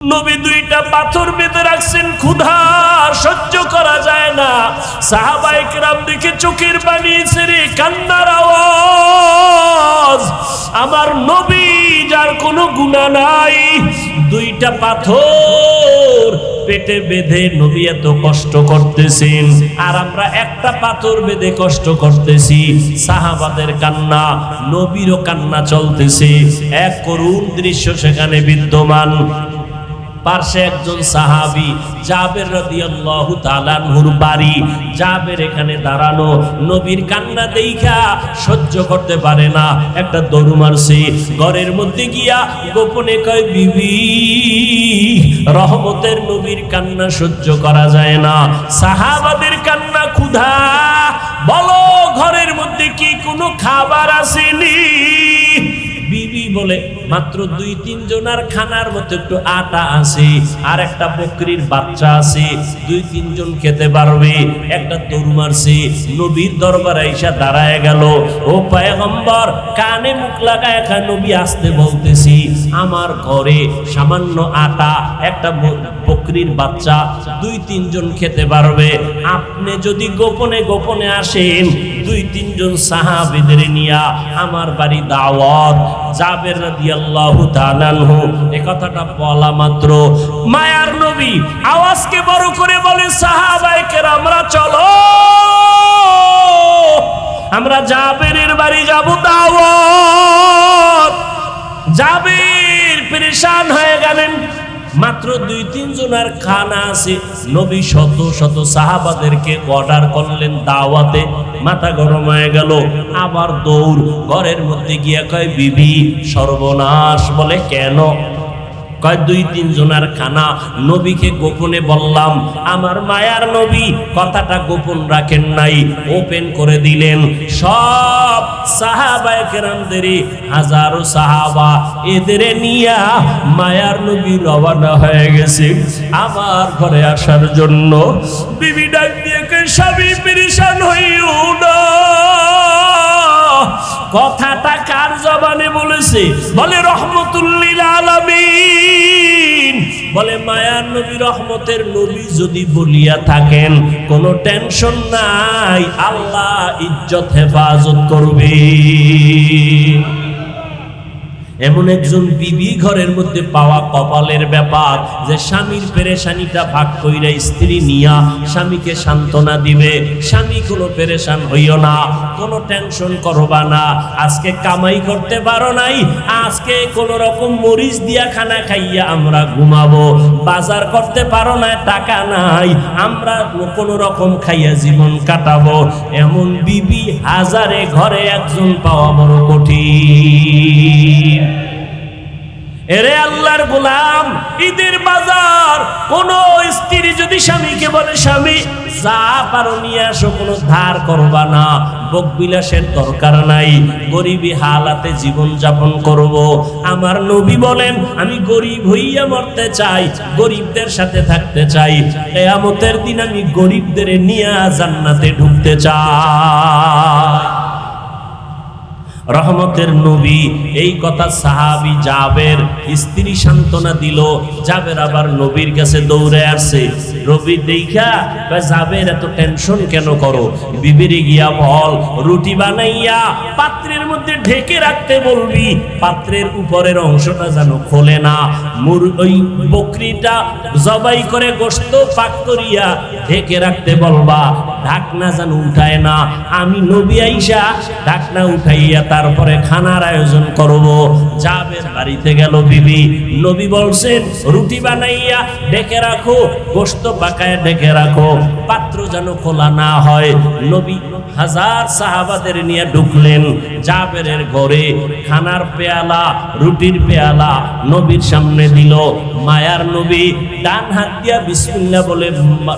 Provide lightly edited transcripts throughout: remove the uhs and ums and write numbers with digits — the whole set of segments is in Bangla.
নবী দুইটা পাথর বেঁধে রাখছেন, ক্ষুধা সহ্য করা যায় না। সাহাবায়ে কেরাম দেখে চোখের পানি ছেড়ে কান্নার আওয়াজ। আমার নবী যার কোনো গুনাহ নাই, দুইটা পাথর পেটে বেঁধে নবী এত কষ্ট করতেছেন, আর আমরা একটা পাথর বেঁধে কষ্ট করতেছি। সাহাবাদের কান্না, নবীরও কান্না চলতেছে। এক করুণ দৃশ্য সেখানে বিদ্যমান। পার্শ্বে একজন সাহাবী জাবের রাদিয়াল্লাহু তাআলা আনহুর বাড়ি। জাবের এখানে দাঁড়ানো, নবীর কান্না দেইখা সহ্য করতে পারে না, একটা দৌড় মারছে। ঘরের মধ্যে গিয়া গোপনে কয়, বিবি রহমতের নবীর কান্না সহ্য করা যায় না, সাহাবাদের কান্না, ক্ষুধা, বলো ঘরের মধ্যে কি কোনো খাবার আসেনি? বিবি বলে, মাত্র 2-3 জনের খানার মতো একটু আটা আছে, আর একটা বকরির বাচ্চা আছে, 2-3 জন খেতে পারবে। একটা দৌড় মারছে, নবীর দরবারে এসে দাঁড়ায় গেল। ও পয়গম্বর, কানে মুখ লাগায় খা। নবী আসতে বলতেছি, আমার ঘরে সামান্য আটা, একটা বকরির বাচ্চা, 2-3 জন খেতে পারবে। আপনি যদি গোপনে গোপনে আসেন, 2-3 জন সাহাবীদের নিয়া আমার বাড়ি দাওয়াত। জাবের রাদিয়াল্লাহু তাআলা আনহু এই কথাটা বলা মাত্র মায়ার নবী আওয়াজকে বড় করে বলে, সাহাবায়ে কেরামরা চলো, আমরা জাবেরের বাড়ি যাব দাওয়াত। জাবের পেরেশান হয়ে গেলেন, মাত্র 2-3 জনের খানা আছে। নবী শত শত সাহাবাদেরকে অর্ডার করলেন দাওয়াতে। মাথা গরম হয়ে গেল, আবার দৌড়। ঘরের মধ্যে গিয়া কয়, বিবি সর্বনাশ। বলে, কেন? কয়, 2-3 জনের খানা নবীকে গোপনে বললাম। আমার মায়ার নবী কথাটা গোপন রাখেন নাই, ওপেন করে দিলেন। সব সাহাবায়ে কেরামদের, হাজারো সাহাবা, এদের নিয়া মায়ার নবী রওনা হয়ে গেছে আমার ঘরে আসার জন্য। বিবি ডাক দিয়ে কয়, স্বামী পেরেশান হইও না। কথাটা কার জবানে বলেছে? বলে, রহমতুল লিল আলামিন। বলে, মায়ার নবী, রহমতের নবী যদি বলিয়া থাকেন, কোনো টেনশন নাই, আল্লাহ ইজ্জত হেফাজত করবে। এমন একজন বিবি ঘরের মধ্যে পাওয়া কপালের ব্যাপার, যে স্বামীর পেরেশানিটা ভাগ কইরা স্ত্রী নিয়া স্বামীকে সান্ত্বনা দিবে। স্বামী কোনো পেরেশান হইও না, কোনো টেনশন করবা না। আজকে কামাই করতে পারো নাই, আজকে কোনো রকম মরিচ দিয়া খানা খাইয়া আমরা ঘুমাবো। বাজার করতে পারো না, টাকা নাই, আমরা কোনো রকম খাইয়া জীবন কাটাবো। এমন বিবি হাজারে ঘরে একজন পাওয়া বড় কঠিন। এরে আল্লাহর গোলাম, ঈদের বাজার কোন স্ত্রী যদি স্বামীকে বলে, স্বামী যা পারো নিয়ে আসো, কোনো ধার করবা না, ভোগবিলাসের দরকার নাই, গরিবী হালাতে জীবন যাপন করব। আমার নবী বলেন, আমি গরিব হইয়া মরতে চাই, গরিবদের সাথে থাকতে চাই, কিয়ামতের দিন আমি গরিবদের নিয়ে জান্নাতে ঢুকতে চাই। রহমতের নবী এই কথা সাহাবী জাবের স্ত্রী সান্ত্বনা দিল। জাবের আবার নবীর কাছে দৌড়ে আসছে। নবী দেখা, জাবের এত টেনশন কেন করো? বিবিরে গিয়া বল, রুটি বানাইয়া পাত্রের মধ্যে ঢেকে রাখতে বলবি, পাত্রের উপরের অংশটা যেন খোলে না। ওই বকরিটা জবাই করে গোশত পাক করিয়া ঢেকে রাখতে বলবা, ঢাকনা যেন উঠায় না। আমি নবী আইসা ঢাকনা উঠাইয়া তারপরে খানার আয়োজন করব। জাবের বাড়িতে গেল বিবি, নবী বলছেন রুটি বানাইয়া ঢেকে রাখো, গোশত পাকায় ঢেকে রাখো, পাত্র যেন খোলা না হয়। নবী হাজার সাহাবাদের নিয়ে ঢুকলেন জাবেরের ঘরে। খানার পেয়ালা, রুটির পেয়ালা নবীর সামনে দিল। মায়ার নবী ডান হাত দিয়া বিসমিল্লাহ বলে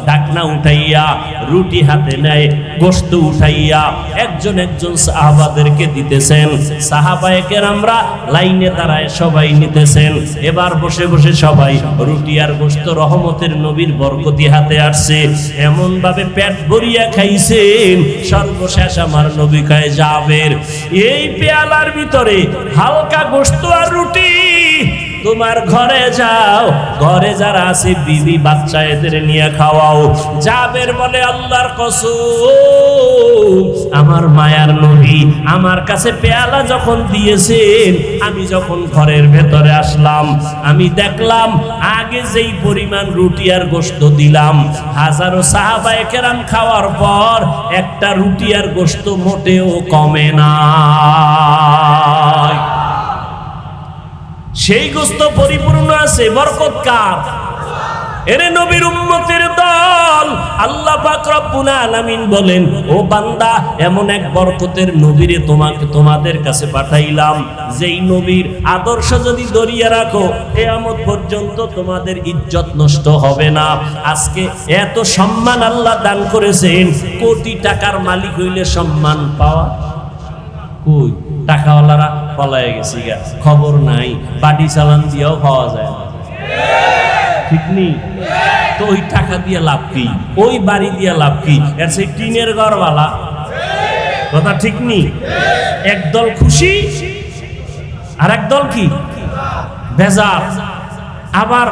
ঢাকনা উঠাইয়া রুটি হাতে নেয়, গোশত উঠাইয়া একজন একজন সাহাবাদেরকে দিতেছেন। সাহাবায়ে কেরামরা লাইনে দাঁড়ায় সবাই নিতেছেন। এবার বসে বসে সবাই রুটি আর গোশত রহমতের নবীর বরকতি হাতে আসছে, এমন ভাবে পেট ভরিয়া খাইছেন। সর্বশেষ আমার নবী কয়, জাবের এই পেয়ালার ভিতরে হালকা গোশত আর রুটি তোমার ঘরে যাও, ঘরে যারা আছে বিবি বাচ্চা এদের নিয়ে খাওয়াও। জাবের বলে আল্লাহর কসম, আমার মায়ার নবী আমার কাছে পেয়ালা যখন দিয়েছেন, আমি যখন ঘরের ভেতরে আসলাম, আমি দেখলাম আগে যেই পরিমাণ রুটি আর গোশত দিলাম, হাজারো সাহাবায়ে কেরাম খাওয়ার পর একটা রুটি আর গোশত মোটেও কমে না। সেই গোশত পরিপূর্ণ আছে। বরকত কার? এরে নবীর উম্মতের দল। আল্লাহ পাক রব্বুল আলামিন বলেন, ও বান্দা, এমন এক বরকতের নবীরে তোমাদের কাছে পাঠাইলাম, যেই নবীর আদর্শ যদি ধরিয়া রাখো কিয়ামত পর্যন্ত তোমাদের ইজ্জত নষ্ট হবে না। আজকে এত সম্মান আল্লাহ দান করেছেন, কোটি টাকার মালিক হইলে সম্মান পাওয়া কই? টাকাওয়ালারা পলায় গেছে গা, খবর নাই, বাড়ি চালান দিয়েও পাওয়া যায় না, ঠিক নেই? তো ওই টাকা দিয়ে লাভ কি? ওই বাড়ি দিয়ে লাভ কি? এর সেই টিনের ঘরওয়ালা, কথা ঠিক নেই? একদল খুশি আর একদল কি বেজার। আবার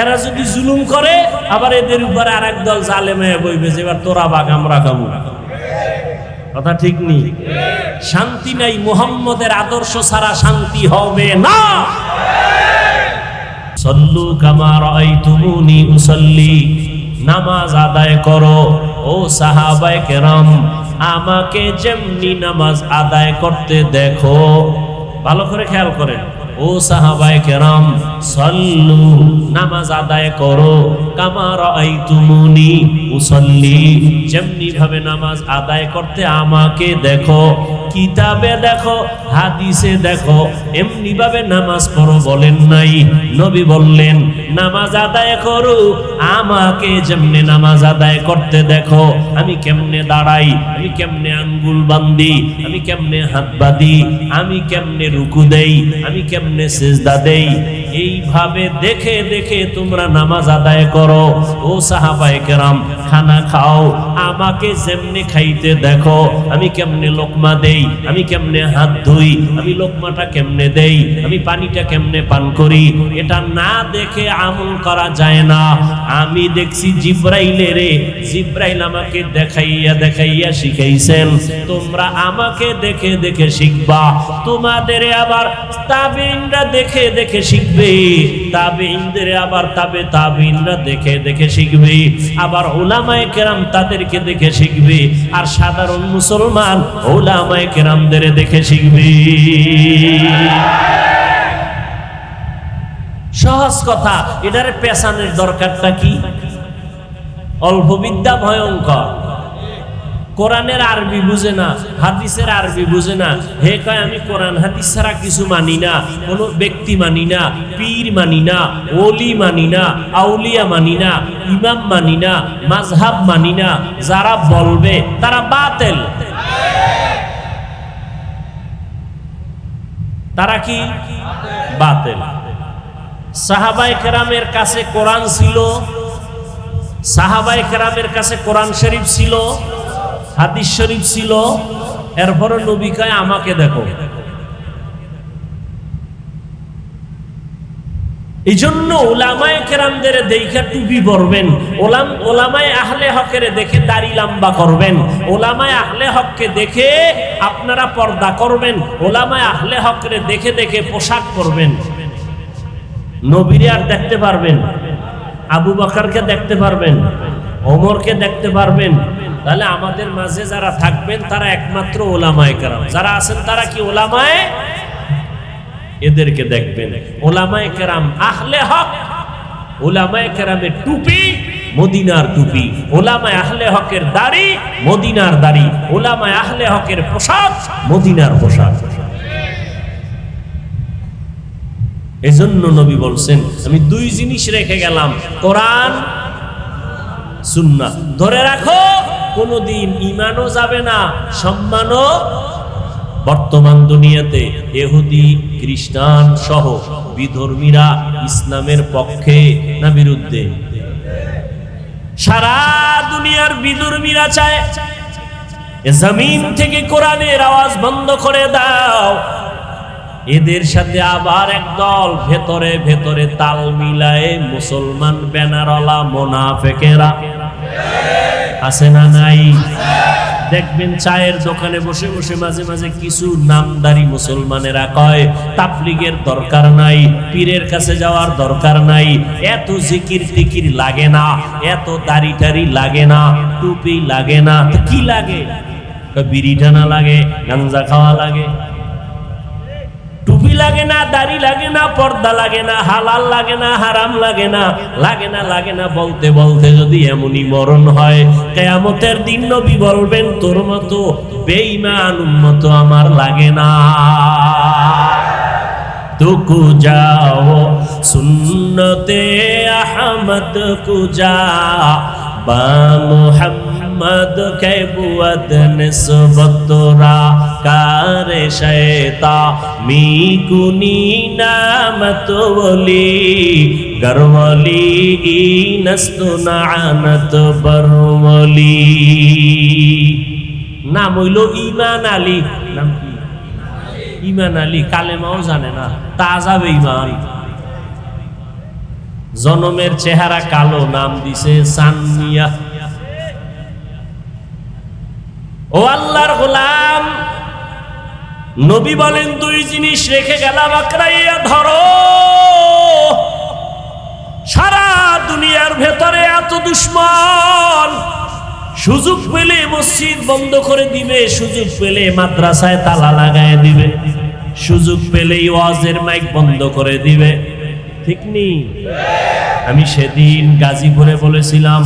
এরা যদি জুলুম করে, আবার এদের উপরে আর একদল জালেমে বইবে যে এবার তোরা বাগ আমরা খাবো, কথা ঠিক নেই? শান্তি নাই, মুহাম্মদের আদর্শ ছাড়া শান্তি হবে না। সল্লু কামা রাআইতুমুনি উসাল্লি, নামাজ আদায় করো। ও সাহাবায়ে কেরাম, আমাকে যেমনি নামাজ আদায় করতে দেখো, ভালো করে খেয়াল করেন। ও সাহাবায়ে কেরাম, সল্লু, নামাজ আদায় করো, কামা রাআইতুমুনি উসাল্লি, যেমনি ভাবে নামাজ আদায় করতে আমাকে দেখো। কিতাবে দেখো, হাদিসে দেখো, এমনি ভাবে নামাজ পড়ো বলেন নাই। নবী বললেন, নামাজ আদায় করো, আমাকে যেমনে নামাজ আদায় করতে দেখো। আমি কেমনে দাঁড়াই, আমি কেমনে আঙ্গুল বান্ধি, আমি কেমনে হাত বাঁধি, আমি কেমনে রুকু দেই, আমি কেমনে সিজদা দেই, এইভাবে দেখে দেখে তোমরা নামাজ আদায় করো। ও সাহাবায়ে কেরাম, খানা খাও, আমাকে যেমনে খাইতে দেখো। আমি কেমনে লোকমা দেই, আমি কেমনে হাত ধুই, আমি লোকমাটা কেমনে দেই, আমি পানিটা কেমনে পান করি, এটা না দেখে আমল করা যায় না। আমি দেখছি জিব্রাইলের, জিব্রাইল আমাকে দেখাইয়া দেখাইয়া শিখাইছেন, তোমরা আমাকে দেখে দেখে শিখবা। তোমাদের আবার তাবেঈনরা দেখে দেখে শিখবে, তাবেঈনদের আবার তাবেঈনরা দেখে দেখে শিখবে, আবার উলামায়ে কেরাম তাদেরকে দেখে শিখবে, আর সাধারণ মুসলমান উলামায়ে কেরামদের দেখে শিখবে। সহজ কথা, এটারে পেছানোর দরকারটা কি? অল্প বিদ্যা ভয়ঙ্কর। কোরআনের আরবি বুঝে না, হাদিসের আরবি বুঝে না, হে কয় আমি কোরআন হাদিস ছাড়া কিছু মানি না, কোনো ব্যক্তি মানি না, পীর মানি না, ওলি মানি না, আউলিয়া মানি না, ইমাম মানি না, মাযহাব মানি না। যারা বলবে তারা বাতিল, তারা কি বাতিল। সাহাবায়ে কেরামের কাছে কোরআন ছিল, সাহাবায়ে কেরামের কাছে কোরআন শরীফ ছিল, হাদিস শরীফ ছিল, এরপর নবী কয় আমাকে দেখো। এই জন্য উলামায়ে কেরামদের দেখে টুপি পরবেন, ওলামায়ে আহলে হকের দেখে দাড়ি লম্বা করবেন, ওলামায়ে আহলে হককে দেখে আপনারা পর্দা করবেন, ওলামায়ে আহলে হকের দেখে দেখে পোশাক পরবেন। নবীরে আর দেখতে পারবেন, আবু বকরকে দেখতে পারবেন, ওমরকে দেখতে পারবেন। তাহলে আমাদের মাঝে যারা থাকবেন তারা একমাত্র ওলামায়ে কেরাম। যারা আছেন তারা কি ওলামায়ে, এদেরকে দেখবেন। ওলামায়ে কেরাম আহলে হক, ওলামায়ে কেরামের টুপি মদিনার টুপি, ওলামায়ে আহলে হকের দাড়ি মদিনার দাড়ি, ওলামায়ে আহলে হকের পোশাক মদিনার পোশাক। এজন্য নবী বলছেন, আমি দুই জিনিস রেখে গেলাম, কোরআন সুন্নাহ ধরে রাখো, কোনদিন ঈমানও যাবে না, সম্মানও। বর্তমান দুনিয়াতে ইহুদি খ্রিস্টান সহ বিধর্মীরা ইসলামের পক্ষে না বিরুদ্ধে? সারা দুনিয়ার বিধর্মীরা চায় জমিন থেকে কোরআনের আওয়াজ বন্ধ করে দাও। এদের সাথে আবার একদল ভেতরে ভেতরে তাল মিলায় মুসলমান ব্যানারওয়ালা মুনাফিকেরা আছে না নাই? দেখবেন চায়ের দোকানে বসে বসে মাঝে মাঝে কিছু নামদারি মুসলমানেরা কয় তাবলীগের দরকার নাই, পীরের কাছে যাওয়ার দরকার নাই, এত জিকির টিকির লাগে না, এত দাড়ি টাড়ি লাগে না, টুপি লাগে না, তো কি লাগে? বিড়ি টানা লাগে, গাঞ্জা খাওয়া লাগে, টুপি লাগে না, দাড়ি লাগে না, পর্দা লাগে না, হালাল লাগে না, হারাম লাগে না, লাগে না লাগে না বলতে বলতে যদি এমনই মরণ হয়, কিয়ামতের দিন নবী বলবেন তোর মতো বেঈমান উম্মত আমার লাগে না। তুকু যাও সুন্নতে আহমদ কুজা বা মুহাম্মদ কে বুয়াদ নিসবতরা কারে শয়তা মিকুনি নামত ওলি গরওয়ালি নস্তুনানত বরওয়ালি। নাম হইল ঈমান আলী। নাম কি? ঈমান আলী। কালেমাও জানে না, তাজা বেঈমান। জনমের চেহারা কালো, নাম দিছে সানিয়া। ও আল্লাহর গোলাম, নবী বলেন দুই জিনিস রেখে গেলাম আঁকড়াইয়া ধরো। সারা দুনিয়ার ভেতরে এত দুশ্মন, সুযোগ পেলে মসজিদ বন্ধ করে দিবে, সুযোগ পেলে মাদ্রাসায় তালা লাগায় দিবে, সুযোগ পেলেই ওয়াজের মাইক বন্ধ করে দিবে, ঠিক নেই? আমি সেদিন গাজীপুরে বলেছিলাম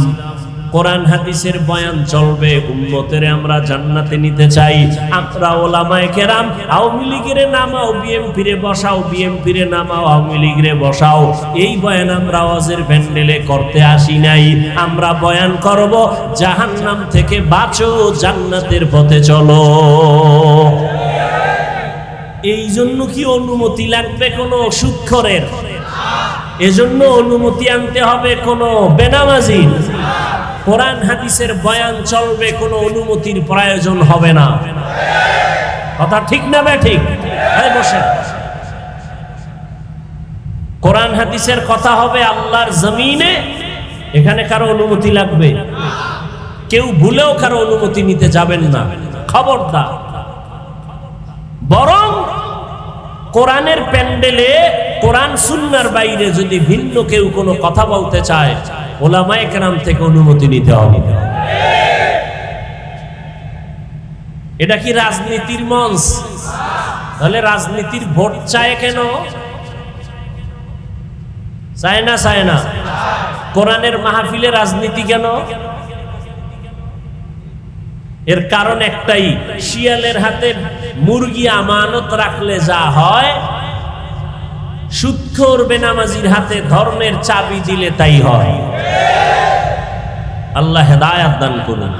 কোরআন হাদিসের বয়ান চলবে, উম্মতের আমরা জান্নাতে নিতে চাই। আমরা ওলামায়ে কেরাম আওয়ামী লীগের নামাও, বিএমপিরে বসাও, বিএমপিরে নামাও, আওয়ামী লীগের বসাও, এই বয়ান আমরা ওয়াজের প্যান্ডেলে করতে আসি নাই। আমরা বয়ান করব জাহান্নাম থেকে বাঁচো, জান্নাতের পথে চলো। এই জন্য কি অনুমতি লাগবে কোনো সুদখোরের? এজন্য অনুমতি আনতে হবে কোনো বেনামাজির? কোরআন হাদিসের বয়ান চলবে, কোনো অনুমতির প্রয়োজন হবে না। কথা ঠিক না বে ঠিক? বসে কোরআন হাদিসের কথা হবে আল্লাহর জমিনে, এখানে কারো অনুমতি লাগবে? কেউ ভুলেও কারো অনুমতি নিতে যাবেন না, খবরদার। বরং কোরআনের প্যান্ডেলে কোরআন সুন্নাহর বাইরে যদি ভিন্ন কেউ কোনো কথা বলতে চায়, ওলামায়ে কেরাম থেকে অনুমতি নিতে হবে। এটা কি রাজনীতির মঞ্চ? তাহলে রাজনীতির ভোট চায় কেন? চায় না? চায় না? কোরআনের মাহফিলে রাজনীতি কেন? এর কারণ একটাই, শিয়ালের হাতে মুরগি আমানত রাখলে যা হয়, সুদখোর বেনামাজির হাতে ধর্মের চাবি দিলে তাই হয়। আল্লাহ হেদায়েত দান করুন।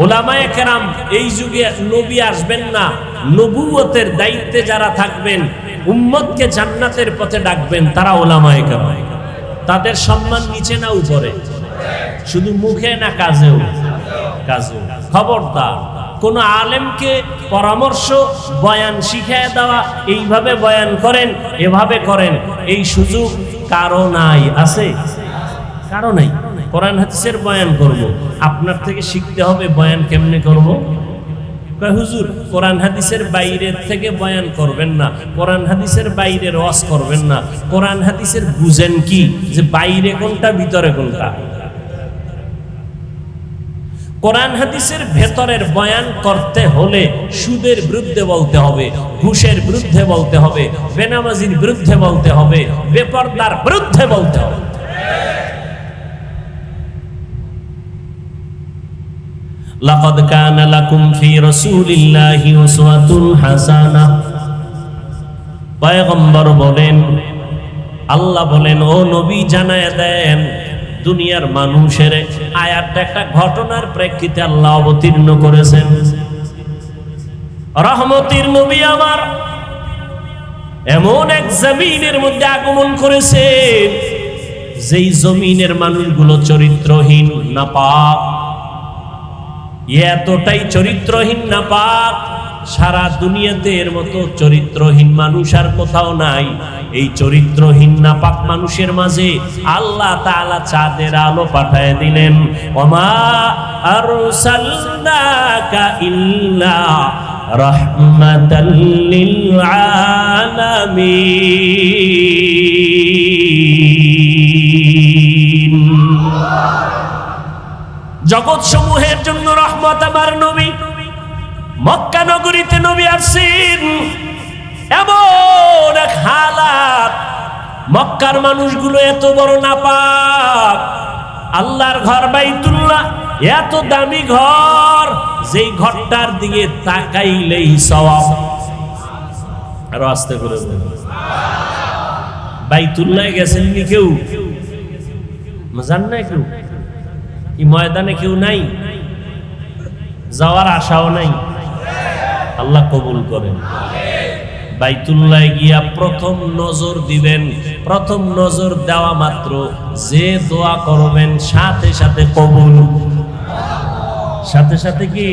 ওলামায়ে কেরাম এই যুগে নবী আসবেন না, নবুয়তের দায়িত্বে যারা থাকবেন, উম্মতকে জান্নাতের পথে ডাকবেন, তারা ওলামায়ে কেরাম। তাদের সম্মান নিচে না উপরে? শুধু মুখে না কাজেও? কাজেও। খবরদার, কোন আলেমকে পরামর্শ বয়ান শিখিয়ে দেওয়া, এইভাবে বয়ান করেন, এভাবে করেন, এই সুযোগ কারো নাই। আছে? কারো নাই। কোরআন হাদিসের বয়ান করব, আপনার থেকে শিখতে হবে বয়ান কেমনে করব। হুজুর কোরআন হাদিসের বাইরের থেকে বয়ান করবেন না, কোরআন হাদিসের বাইরের ওয়াজ করবেন না। কোরআন হাদিসের বুঝেন কি, যে বাইরে কোনটা ভিতরে কোনটা। কোরআন হাদিসের ভেতরের বয়ান করতে হলে সুদের বিরুদ্ধে বলতে হবে, ঘুষের বিরুদ্ধে বলতে হবে, বেনামাজির বিরুদ্ধে বলতে হবে, বেপরদার বিরুদ্ধে বলতে হবে। লাকাদ কানা লাকুম ফি রাসূলিল্লাহি উসওয়াতুন হাসানাহ। পয়গম্বর বলেন, আল্লাহ বলেন, ও নবী জানায়া দেন দুনিয়ার মানুষের। আয়াতটা একটা ঘটনার প্রেক্ষিতে আল্লাহ অবতীর্ণ করেছেন। রহমতের নবী আমার এমন এক জমিনের মধ্যে আগমন করেছেন, যেই জমিনের মানুষগুলো চরিত্রহীন, নাপাক। এতটাই চরিত্রহীন, নাপাক, সারা দুনিয়াতে এর মতো চরিত্রহীন মানুষ আর কোথাও নাই। এই চরিত্রহীন নাপাক মানুষের মাঝে আল্লাহ তাআলা চাঁদের আলো পাঠায় দিলেন। ওমা আরসালনাকা ইল্লা রাহমাতাল লিল আলামিন। জগৎ সমূহের জন্য রহমত আমার নবী। মক্কা নগরীতে নবী আসছেন, এমন এক হালাত, মক্কার মানুষগুলো এত বড় নাপাক, আল্লাহর ঘর বাইতুল্লাহ এত দামি ঘর, যেই ঘরটার দিকে তাকাইলেই সওয়াব। আরো আস্তে করে বাইতুল্লাহ গেছেন কি কেউ? জান না কেউ? এই ময়দানে কেউ নাই, যাওয়ার আশাও নাই। আল্লাহ কবুল করেন। বাইতুল্লাহ গিয়া প্রথম নজর দিবেন, প্রথম নজর দেওয়া মাত্র যে দোয়া করবেন সাথে সাথে কবুল, সাথে সাথে কি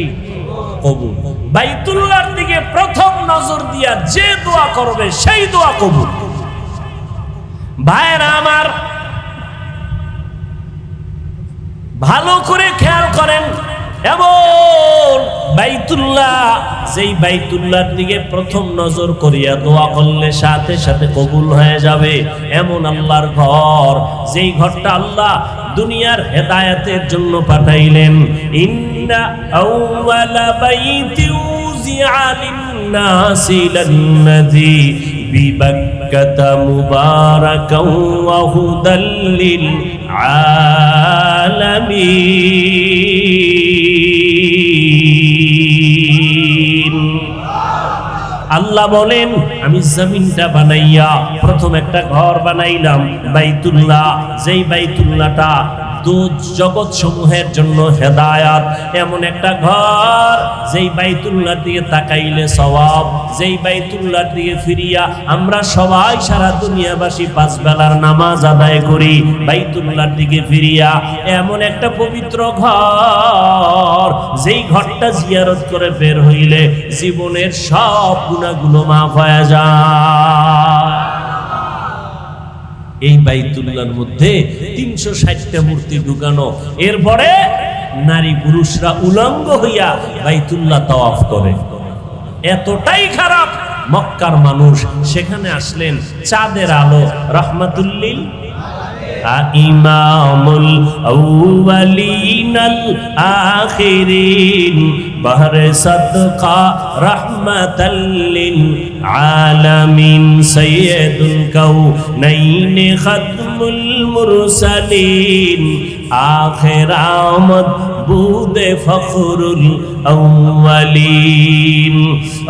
কবুল। বাইতুল্লাহর দিকে প্রথম নজর দিয়া যে দোয়া করবে সেই দোয়া কবুল। ভাইরা আমার, ভালো করে খেয়াল করেন, এমন বাইতুল্লাহ, যেই বাইতুল্লাহর দিকে প্রথম নজর করিয়া দোয়া করলে সাথে সাথে কবুল হয়ে যাবে, এমন আল্লাহর ঘর, যেই ঘরটা আল্লাহ দুনিয়ার হেদায়েতের জন্য পাঠাইলেন। ইন্না আউওয়ালা বাইতি উযিআ লিন-নাসি লাল্লাযী বিবাক্কাতা মুবারাকাও ওয়া হুদাল লিল আলামিন। আল্লাহ বলেন, আমি জমিনটা বানাইয়া প্রথম একটা ঘর বানাইলাম বাইতুল্লাহ, যেই বাইতুল্লাহটা জগৎ সমূহের জন্য হেদায়াত। এমন একটা ঘর, যেই বাইতুল্লাহর দিকে তাকাইলে সওয়াব, যেই বাইতুল্লাহর দিকে ফিরিয়া আমরা সবাই সারা দুনিয়াবাসী পাঁচ বেলার নামাজ আদায় করি বাইতুল্লাহর দিকে ফিরিয়া। এমন একটা পবিত্র ঘর, যেই ঘরটা জিয়ারত করে বের হইলে জীবনের সব গুনাহগুলো মাফ হয়ে যায়। এই বাইতুল্লাহর মধ্যে 360টা মূর্তি ঢুকানো। এরপরে নারী পুরুষরা উলঙ্গ হইয়া বাইতুল্লাহ তাওয়াফ করে। এতটাই খারাপ মক্কার মানুষ, সেখানে আসলেন চাঁদের আলো রাহমাতুল লিল ইমামুল আউয়ালিনাল আখিরিন বাহরে সাদকা রাহমাতাল লিল আলামিন সাইয়্যিদুল কাউনাইন খাতমুল মুরসালিন আখির আমদ বুদে ফখরুল আউয়ালিন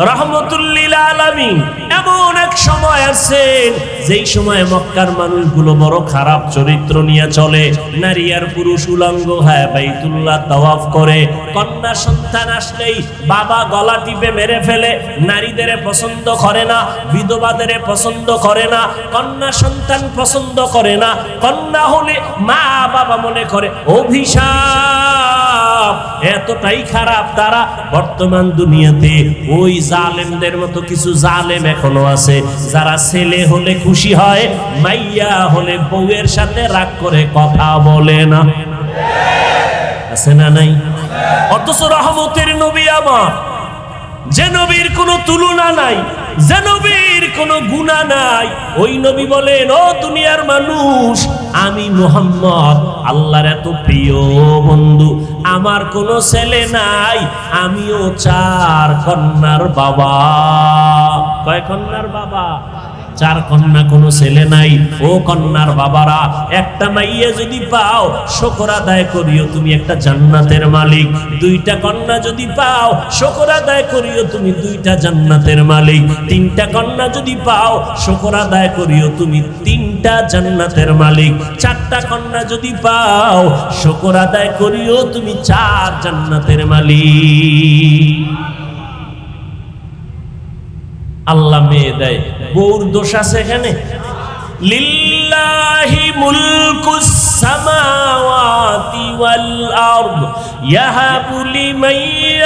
রাহমাতুল লিল আলামিন। এমন এক সময় আছেন, যেই সময় মক্কার মানুষগুলো বড় খারাপ চরিত্র নিয়ে চলে। নারী আর পুরুষ উলঙ্গ হয়ে বাইতুল্লাহ তাওয়াফ করে। কন্যা সন্তান আসলেই বাবা গলা টিপে মেরে ফেলে। নারীদের পছন্দ করে না, বিধবাদের পছন্দ করে না, কন্যা সন্তান পছন্দ করে না। কন্যা হলে মা বাবা মনে করে অভিশাপ। এতটাই খারাপ তারা। বর্তমান দুনিয়াতে ওই জালেমদের মতো কিছু জালেম এখনো আছে, যারা ছেলে হলে খুশি হয়, মাইয়া হলে বউয়ের সাথে রাগ করে কথা বলে না। আছে না নাই? অথচ রহমতের নবী আমার, যে নবীর কোনো তুলনা নাই, যে নবীর কোনো গুনাহ নাই, ওই নবী বলেন, ও দুনিয়ার মানুষ, আমি মুহাম্মদ আল্লাহর এত প্রিয় বন্ধু, আমার কোনো ছেলে নাই, আমিও 4 কন্যার বাবা। কয় কন্যার বাবা? 4 কন্যা, কোনো ছেলে নাই। ও কন্যার বাবারা, একটা মাইয়া যদি পাও শুকর আদায় করিও, তুমি একটা জান্নাতের মালিক। 2টা কন্যা যদি পাও শুকর আদায় করিও, তুমি 2টা জান্নাতের মালিক। 3টা কন্যা যদি পাও শুকর আদায় করিও, তুমি 3টা জান্নাতের মালিক। 4টা কন্যা যদি পাও শুকর আদায় করিও, তুমি 4 জান্নাতের মালিক। আল্লাহ মেয়ে দেয়, বউর দোষ আছে এখানে? লিল্লাহি মুলকুস সামাওয়াতি ওয়াল আরদ ইয়াহাবু লিমান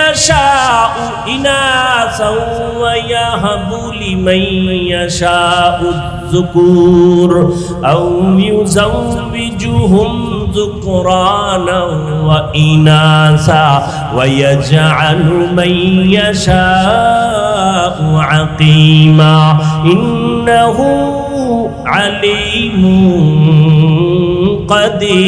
ইয়াশাউ ইনাসা ওয়া ইয়াহাবু লিমান ইয়াশাউ যুকুর আও ইউযাওবিজুহুম যুকরানা ওয়া ইনাসা ওয়া ইয়াজআলু মান ইয়াশাউ আকিমা ইন্নাহু আলিমুন কাদির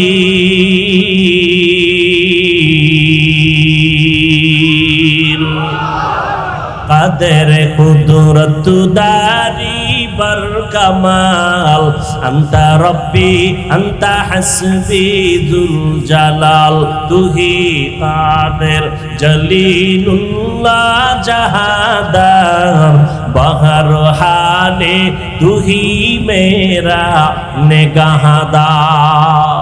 কাদের কুদরত দারি बर कमाल अंता रब्बी अंता हस्बी जुल जलाल तू ही कादिर जलीलुल्लाह जहादार बहर हाले तू ही मेरा निगाहदार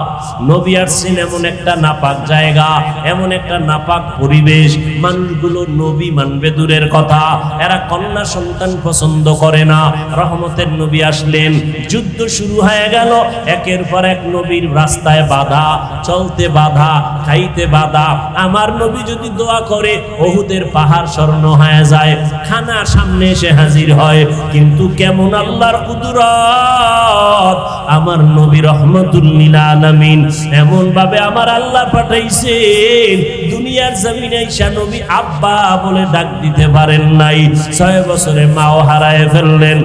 নবী আসছেন এমন একটা নাপাক জায়গা, এমন একটা নাপাক পরিবেশ, মানুষগুলো নবী মানবে দূরের কথা, এরা কন্যা সন্তান পছন্দ করে না। রহমতের নবী আসলেন, যুদ্ধ শুরু হয়ে গেল, একের পর এক নবীর রাস্তায় বাধা, চলতে বাধা, খাইতে বাধা। আমার নবী যদি দোয়া করে উহুদের পাহাড় স্বর্ণ হয়ে যায়, খানা সামনে এসে হাজির হয়। কিন্তু কেমন আল্লাহর কুদরত, আমার নবী রহমতুল লিল আলামিন এমন ভাবে আমার আল্লাহ পাঠাইছেন, দুনিয়ার জমিনে ঈসা নবী আব্বা বলে ডাক দিতে পারেন নাই। 6 বছরে মাও হারায় ফেললেন।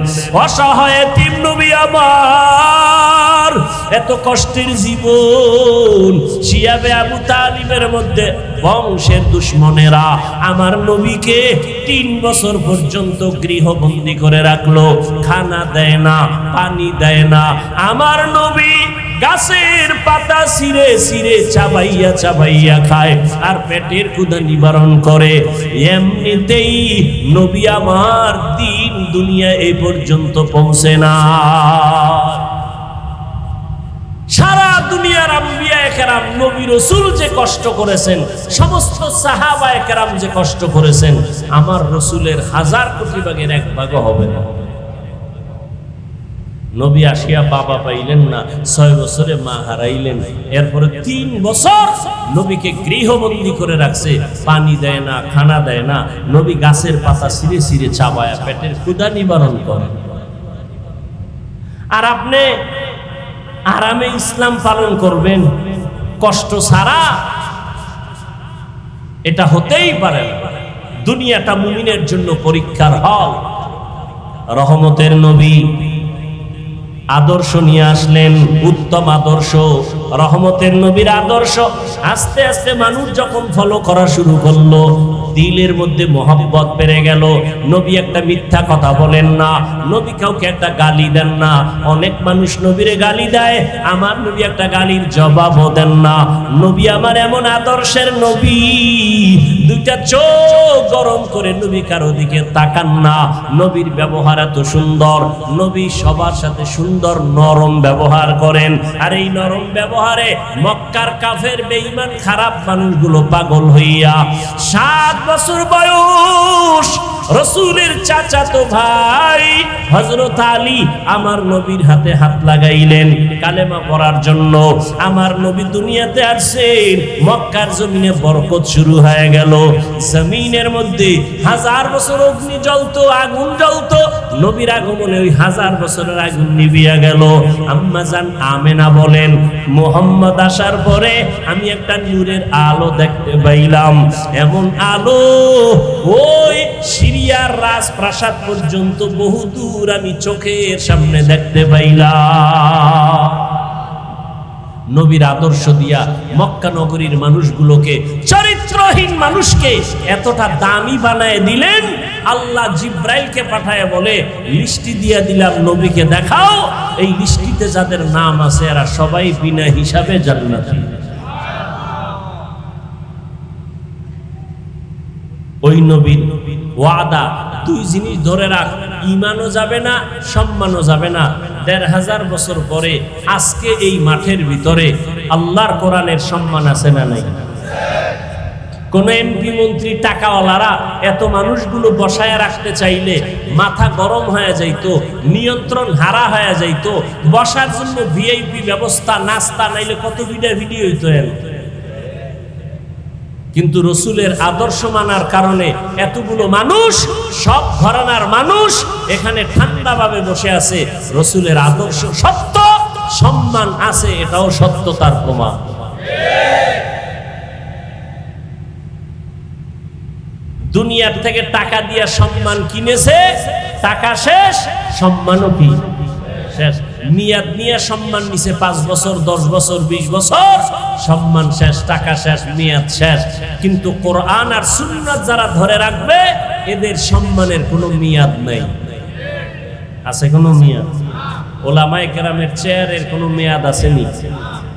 অসহায় এতিম নবী আমার, এত কষ্টের জীবন, শিয়াবে আবু তালিবের মধ্যে বংশের দুশ্মনেরা আমার নবীকে 3 বছর পর্যন্ত গৃহবন্দী করে রাখলো, খানা দেয় না, পানি দেয় না। আমার নবী গাছের পাতা ছিঁড়ে ছিঁড়ে চাবাইয়া চাবাইয়া খায় আর পেটের ক্ষুধা নিবারণ করে। এমনিতেই নবী আমার দিন দুনিয়া এই পর্যন্ত পৌঁছে না। সারা দুনিয়ার আম্বিয়ায়ে কেরাম নবী রাসূল যে কষ্ট করেছেন, সমস্ত সাহাবায়ে কেরাম যে কষ্ট করেছেন, আমার রাসূলের 1000 কোটি ভাগের 1 ভাগও হবে না। নবী আসিয়া বাবা পাইলেন না, 6 বছরে মা হারাইলেন। এরপরে 3 বছর নবীকে গৃহবন্দী করে রাখছে, পানি দেয় না, খানা দেয় না। নবী গাছের পাতা ছিঁড়ে ছিঁড়ে চাবায়া পেটের ক্ষুধা নিবারণ করে। আর আপনি আরামে ইসলাম পালন করবেন কষ্ট ছাড়া? এটা হতেই পারে না। দুনিয়াটা মুমিনের জন্য পরীক্ষার হল। রহমতের নবী আদর্শ নিয়ে আসলেন, উত্তম আদর্শ, রহমতের নবীর আদর্শ। আস্তে আস্তে মানুষ যখন ফলো করা শুরু করলো, দিলের মধ্যে মহব্বত বেড়ে গেল। নবী একটা মিথ্যা কথা বলেন না, নবী কাউকে একটা গালি দেন না। অনেক মানুষ নবীরে গালি দেয়, আমার নবী একটা গালির জবাবও দেন না। নবী আমার এমন আদর্শের নবী, 2টা চোখ গরম করে নবী কারো দিকে তাকান না। নবীর ব্যবহার এত সুন্দর, নবী সবার সাথে সুন্দর নরম ব্যবহার করেন। আর এই নরম ব্যবহারে মক্কার কাফের বেঈমান খারাপ মানুষগুলো পাগল হইয়া 7 বছর বয়স রাসূলের চাচাতো ভাই হযরত আলী আমার নবীর হাতে হাত লাগাইলেন কালেমা পড়ার জন্য। আমার নবী দুনিয়াতে আসছেন, মক্কার জমিনে বরকত শুরু হয়ে গেল। জমিনের মধ্যে 1000 বছর অগ্নি জ্বলতো, আগুন জ্বলতো, নবীর আগমনে ওই 1000 বছরের আগুন নিভিয়া গেল। আম্মা জান আমেনা বলেন, মুহাম্মদ আসার পরে আমি একটা নূরের আলো দেখতে পাইলাম। এমন আলো ওই সিরিয়ার রাজপ্রাসাদ পর্যন্ত বহু দূর আমি চোখের সামনে দেখতে পাইলাম। নবীর আদর্শ দিয়া মক্কা নগরীর মানুষগুলোকে, চরিত্রহীন মানুষকে এতটা দামি বানায় দিলেন। আল্লাহ জিব্রাইলকে পাঠায় বলে, লিস্টি দিয়া দিলাম, নবীকে দেখাও, এই লিস্টিতে যাদের নাম আছে এরা সবাই বিনা হিসাবে জান্নাতি। ওই নবীর ওয়াদা 2 জিনিস ধরে রাখ, ঈমানও যাবে না, সম্মানও যাবে না। 1500 বছর পরে আজকে এই মাঠের ভিতরে আল্লাহর কোরআনের সম্মান আছে না নাই? কোন এমপি মন্ত্রী টাকাওয়ালারা এত মানুষগুলো বসায় রাখতে চাইলে মাথা গরম হয়ে যাইতো, নিয়ন্ত্রণ হারা হয়ে যাইতো। বসার জন্য ভিআইপি ব্যবস্থা, নাস্তা, নাইলে কত ভিডিও হইতো। কিন্তু রসুলের আদর্শ মানার কারণে এতগুলো মানুষ, সব ঘরানার মানুষ এখানে ঠান্ডাভাবে বসে আছে। রসুলের আদর্শ সত্য, সম্মান আছে, এটাও সত্যতার প্রমাণ। দুনিয়ার থেকে টাকা দিয়ে সম্মান কিনেছে, টাকা শেষ, সম্মানও কি শেষ। মেয়াদ নিয়ে সম্মান নিছে 5 বছর, 10 বছর, 20 বছর, সম্মান শেষ, টাকা শেষ, মেয়াদ শেষ। কিন্তু কোরআন আর সুন্নাত যারা ধরে রাখবে এদের সম্মানের কোনো মেয়াদ নাই। আছে কোনো মেয়াদ? ওলামায়ে কেরামের চেয়ারের কোনো মেয়াদ আসেনি?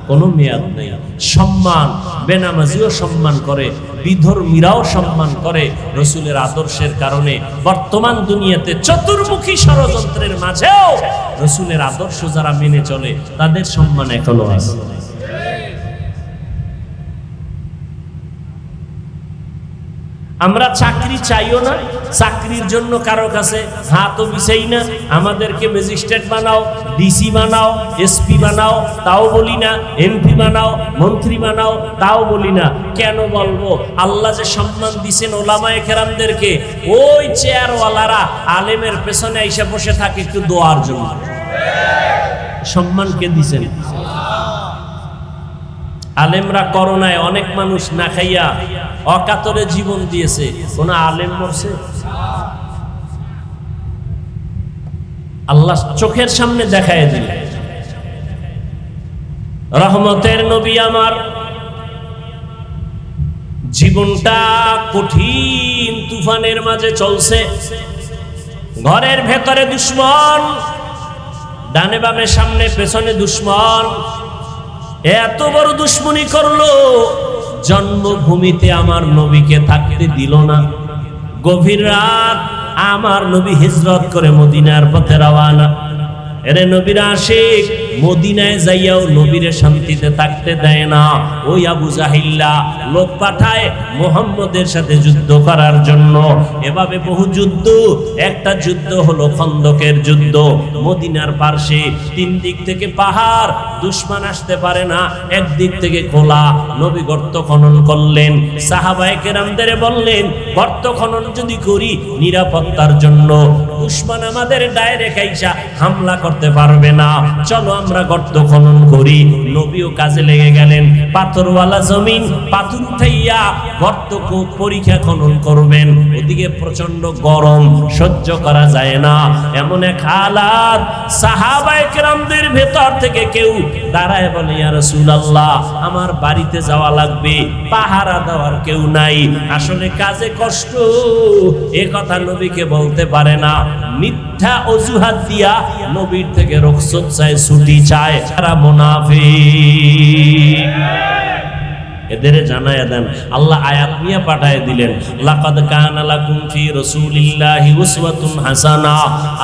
কোনো মেয়াদ নেই। সম্মান বেনামাজিও সম্মান করে, বিধর্মীরাও সম্মান করে রসুলের আদর্শের কারণে। বর্তমান দুনিয়াতে চতুর্মুখী ষড়যন্ত্রের মাঝেও রসুলের আদর্শ যারা মেনে চলে তাদের সম্মান এখনো আছে। আমরা চাকরি চাইও না, চাকরির জন্য কারো কাছে হাতও বিছাই না। আমাদেরকে ম্যাজিস্ট্রেট বানাও, ডিসি বানাও, এসপি বানাও, তাও বলি না। এমপি বানাও, মন্ত্রী বানাও, তাও বলি না। কেন বলবো? আল্লাহ যে সম্মান দিছেন ওলামায়ে কেরামদেরকে, ওই চেয়ারওয়ালারা আলেমের পেছনে এসে বসে থাকে একটু দোয়ার জন্য। সম্মান কে দিছেন? আলেমরা করোনায় অনেক মানুষ না খাইয়া অকাতরে জীবন দিয়েছে, কোন আলেম মরছে? আল্লাহ চোখের সামনে দেখায় দিলেন। রহমতের নবী আমার জীবনটা কঠিন তুফানের মাঝে চলছে। ঘরের ভেতরে দুশ্মন, ডানে বামে সামনে পেছনে দুশ্মন। এত বড় দুশ্মনী করলো, জন্মভূমিতে আমার নবীকে থাকতে দিল না। গভীর রাত আমার নবী হিজরত করে মদিনার পথে রওয়ানা। এরে নবীর আশিক মদিনায় যাইয়াও নবীরে শান্তিতে থাকতে দেয় না। ওই আবু জাহিল্লা লোক পাঠায় মুহাম্মদের সাথে যুদ্ধ করার জন্য। এভাবে বহু যুদ্ধ, একটা যুদ্ধ হলো খন্দকের যুদ্ধ। মদিনার পার্শ্বে 3 দিক থেকে পাহাড়, দুশমন আসতে পারে না। একদিক থেকে খোলা, নবী গর্ত খনন করলেন। সাহাবায়ে কেরামদের বললেন, গর্ত খনন যদি করি নিরাপত্তার জন্য, দুশমন আমাদের ডাইরেক্ট আইসা হামলা করতে পারবে না, চলো আমরা গর্ত খনন করি। নবীও কাজে লেগে গেলেন। পাথরওয়ালা জমিন, পাথর উঠাইয়া গর্ত পরীক্ষা খনন করবেন। ওদিকে প্রচন্ড গরম, সহ্য করা যায় না। এমন এক হালাত, সাহাবায়ে কেরামদের ভেতর থেকে কেউ দাঁড়ায় বলে, ইয়া রাসূলুল্লাহ আমার বাড়িতে যাওয়া লাগবে, পাহারা দেওয়ার কেউ নাই। আসলে কাজে কষ্ট, এ কথা নবীকে বলতে পারে না। মিথ্যা অজুহাত দিয়া নবীর থেকে রুখসত চায়, ছুটি চায়। তারা মুনাফিক। এদের জানায়া দেন। আল্লাহ আয়াত নিয়ে পাঠায় দিলেন, লাকাদ কানা লাকুম ফি রাসূলিল্লাহি উসওয়াতুন হাসানা।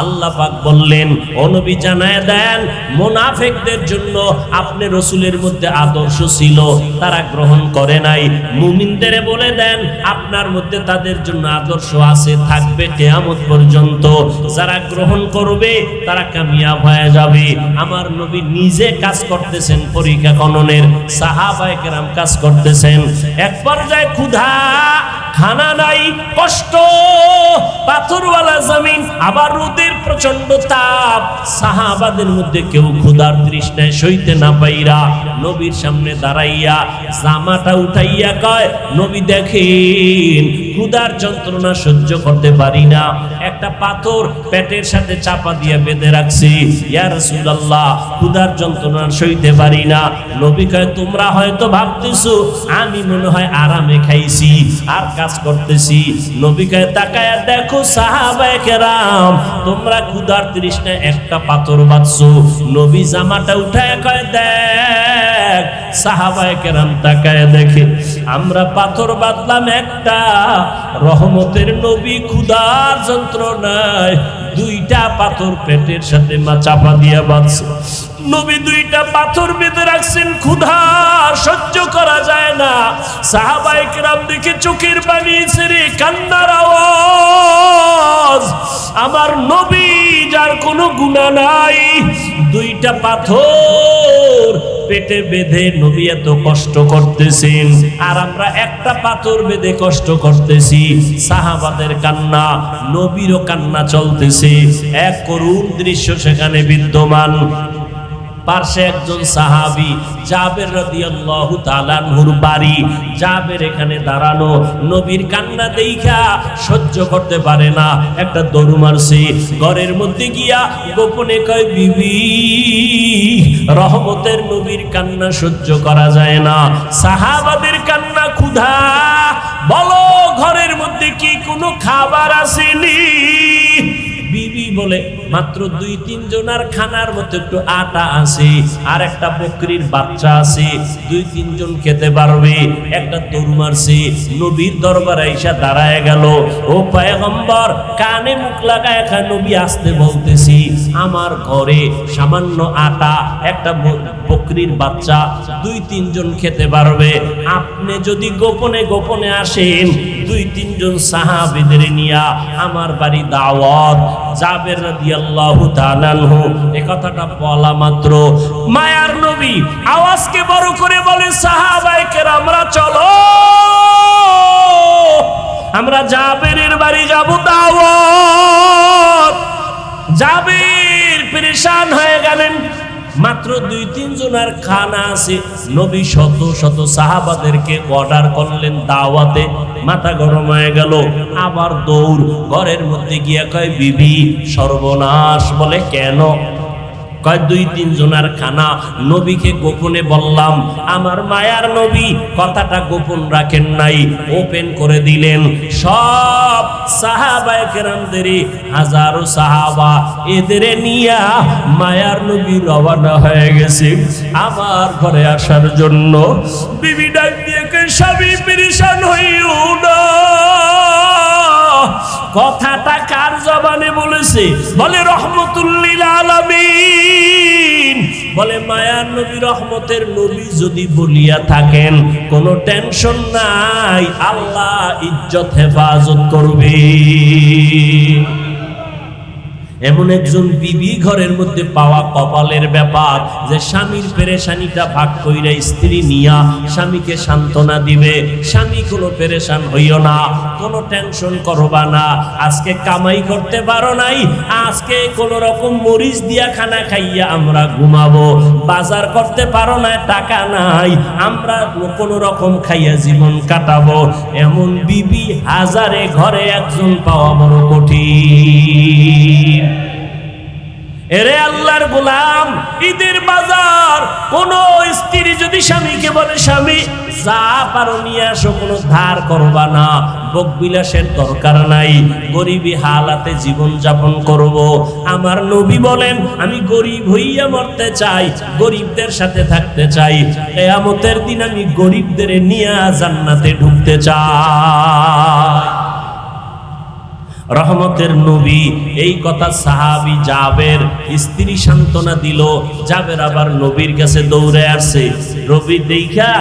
আল্লাহ পাক বললেন, ও নবী জানায়া দেন মুনাফিকদের জন্য আপনি রাসূলের মধ্যে আদর্শ ছিল, তারা গ্রহণ করে নাই। মুমিনদের বলে দেন আপনার মধ্যে তাদের জন্য আদর্শ আছে, থাকবে কিয়ামত পর্যন্ত। যারা গ্রহণ করবে তারা কামিয়াব হয়ে যাবে। আমার নবী নিজে কাজ করতেছেন পরীক্ষা খননের, সাহাবায়ে কেরাম কাজ করতেছেন। এক পর্যায়ে ক্ষুধা, খানা নাই, কষ্ট, পাথরওয়ালা জমিন, আবার রোদের প্রচন্ড তাপ। সাহাবাদের মধ্যে কেউ ক্ষুধার তৃষ্ণায় সইতে না পাইরা নবীর সামনে দাঁড়াইয়া জামাটা উঠাইয়া কয়, নবী দেখেন ক্ষুধার যন্ত্রণা সহ্য করতে পারি না, একটা পাথর পেটের সাথে চাপা দিয়ে বেঁধে রাখছি। ইয়া রাসূলুল্লাহ ক্ষুধার যন্ত্রণা সইতে পারি না। নবী কয়, তোমরা হয়তো ভাবতেছো আমি মনে হয় আরামে খাইছি আর কাজ করতেছি। নবী কয়, তাকায়া দেখো সাহাবায়ে কেরাম তোমরা ক্ষুধার তৃষ্ণায় একটা পাথর বাঁধছো। নবী জামাটা উঠায় কয়, দেখ। সাহাবায়ে কেরাম তাকায়া দেখে আমরা পাথর বাঁধলাম একটা। রহমতের নবী ক্ষুধার যন্ত্রণায় 2টা পাথর পেটের সাথে চাপা দিয়া বাঁধছে। নবী 2টা পাথর বেঁধে রাখছেন, ক্ষুধা সহ্য করা যায় না। সাহাবায়ে কেরাম দেখে চোখের পানি ছেড়ে কান্নার আওয়াজ। আমার নবী যার কোনো গুনাহ নাই, 2টা পাথর পেটে বেঁধে নবী এত কষ্ট করতেছেন, আর আমরা একটা পাথর বেঁধে কষ্ট করতেছি। সাহাবাদের কান্না, নবীরও কান্না চলতেছে। এক করুণ দৃশ্য সেখানে বিদ্যমান। পার্শ্বে একজন সাহাবী জাবের রাদিয়াল্লাহু তাআলা আনহুর বাড়ি। জাবের এখানে দাঁড়ানো, নবীর কান্না দেইখা সহ্য করতে পারে না, একটা দৌড় মারছে। ঘরের মধ্যে গিয়া গোপনে কয়, বিবি, রহমতের নবীর কান্না সহ্য করা যায় না, সাহাবাদের কান্না, ক্ষুধা, বলো ঘরের মধ্যে কি কোনো খাবার আসেনি? বিবি বলে, মাত্র 2-3 জনের খানার মতো একটু আটা আছে, আর একটা বকরির বাচ্চা আছে, 2-3 জন খেতে পারবে। একটা দৌড় মারছে, নবীর দরবারে আইসা দাঁড়ায় গেল। ও পয়গম্বর, কানে মুখ লাগায় একা নবী আসতে বলতেছি, আমার ঘরে সামান্য আটা, একটা বকরির বাচ্চা, 2-3 জন খেতে পারবে। আপনি যদি গোপনে গোপনে আসেন, 2-3 জন সাহাবীদের নিয়া আমার বাড়ি দাওয়াত। জাবের রাদিয়াল্লাহু তাআলা আনহু এই কথাটা বলা মাত্র মায়ার নবী আওয়াজকে বড় করে বলে, সাহাবায়ে কেরামরা চলো, আমরা জাবেরের বাড়ি যাব দাওয়াত। জাবের পেরেশান হয়ে গেলেন, মাত্র 2-3 জনের খানা আছে। নবী শত শত সাহাবাদেরকে অর্ডার করলেন দাওয়াতে, মাথা গরম হয়ে গেল। আবার দৌড়, ঘরের মধ্যে গিয়া কয়, বিবি সর্বনাশ। বলে কেন? কয় 2-3 জনের খানা, নবীকে গোপনে বললাম। আমার মায়ার নবী কথাটা গোপন রাখেন নাই, ওপেন করে দিলেন। সব সাহাবায়ে কেরামদের, হাজারো সাহাবা, এদের নিয়া মায়ার নবী রওনা হয়ে গেছে আমার ঘরে আসার জন্য। বিবি ডাক দিয়ে কয়, স্বামী পেরেশান হইও না। কথাটা কার জবানে বলেছে? বলে রহমতুল লিল আলামিন। বলে মায়ার নবী, রহমতের নবী যদি বলিয়া থাকেন, কোনো টেনশন নাই, আল্লাহ ইজ্জত হেফাজত করবে। এমন একজন বিবি ঘরের মধ্যে পাওয়া কপালের ব্যাপার, যে স্বামীর পেরেশানিটা ভাগ কইরা স্ত্রী নিয়া স্বামীকে সান্ত্বনা দিবে। স্বামী কোনো পেরেশান হইও না, কোনো টেনশন করবা না। আজকে কামাই করতে পারো নাই, আজকে কোনো রকম মরিচ দিয়া খানা খাইয়া আমরা ঘুমাবো। বাজার করতে পারো না, টাকা নাই, আমরা কোনো রকম খাইয়া জীবন কাটাবো। এমন বিবি হাজারে ঘরে একজন পাওয়া বড় কঠিন। এরে আল্লাহর গোলাম, ঈদের বাজার কোন স্ত্রী যদি স্বামীকে বলে, স্বামী যা পারো নিয়ে আসো, কোনো ধার করবা না, ভোগ বিলাসের দরকার নাই, গরিবী হালাতে জীবন যাপন করব। আমার নবী বলেন, আমি গরিব হইয়া মরতে চাই, গরিবদের সাথে থাকতে চাই, কিয়ামতের দিন আমি গরিবদের নিয়ে জান্নাতে ঢুকতে চাই। রহমতের নবী এই কথা সাহাবী জাবের স্ত্রী সান্ত্বনা দিল। জাবের আবার নবীর কাছে দৌড়ে আসছে। নবী দেখা,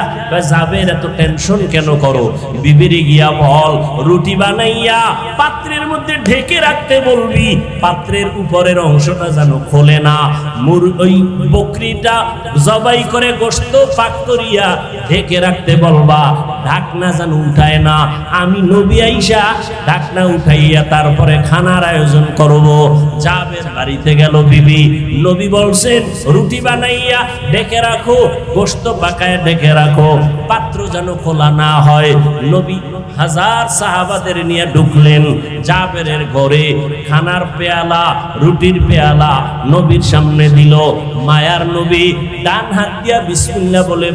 জাবের এত টেনশন কেন করো? বিবিরে গিয়া বল, রুটি বানাইয়া পাত্রের মধ্যে ঢেকে রাখতে বলবি, পাত্রের উপরের অংশটা যেন খোলে না। ওই বকরিটা জবাই করে গোশত পাক করিয়া ঢেকে রাখতে বলবা, ঢাকনা যেন উঠায় না। আমি নবী আইসা ঢাকনা উঠাইয়া তারপরে খানার আয়োজন করব। জাবের বাড়িতে গেল বিবি, নবী বলছেন রুটি বানাইয়া ঢেকে রাখো, গোশত পাকায় ঢেকে রাখো, পাত্র যেন খোলা না হয়। নবী হাজার সাহাবাদের নিয়ে ঢুকলেন জাবেরের ঘরে। খানার পেয়ালা, রুটির পেয়ালা নবীর সামনে দিল। মায়ার নবী ডান হাত দিয়া বিসমিল্লাহ বলে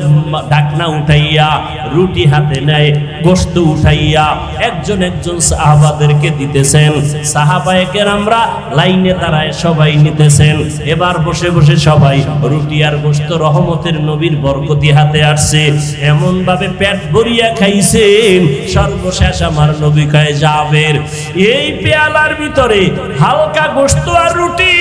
ঢাকনা উঠাইয়া রুটি হাতে নেয়, গোশত উঠাইয়া একজন একজন সাহাবাদেরকে দিতেছেন। সাহাবায়ে কেরামরা লাইনে দাঁড়ায় সবাই নিতেছেন। এবার বসে বসে সবাই রুটি আর গোশত রহমতের নবীর বরকতি হাতে আসছে, এমন ভাবে পেট ভরিয়া খাইছেন। সর্বশেষ আমার নবী কয়, জাবের এই পেয়ালার ভিতরে হালকা গোশত আর রুটি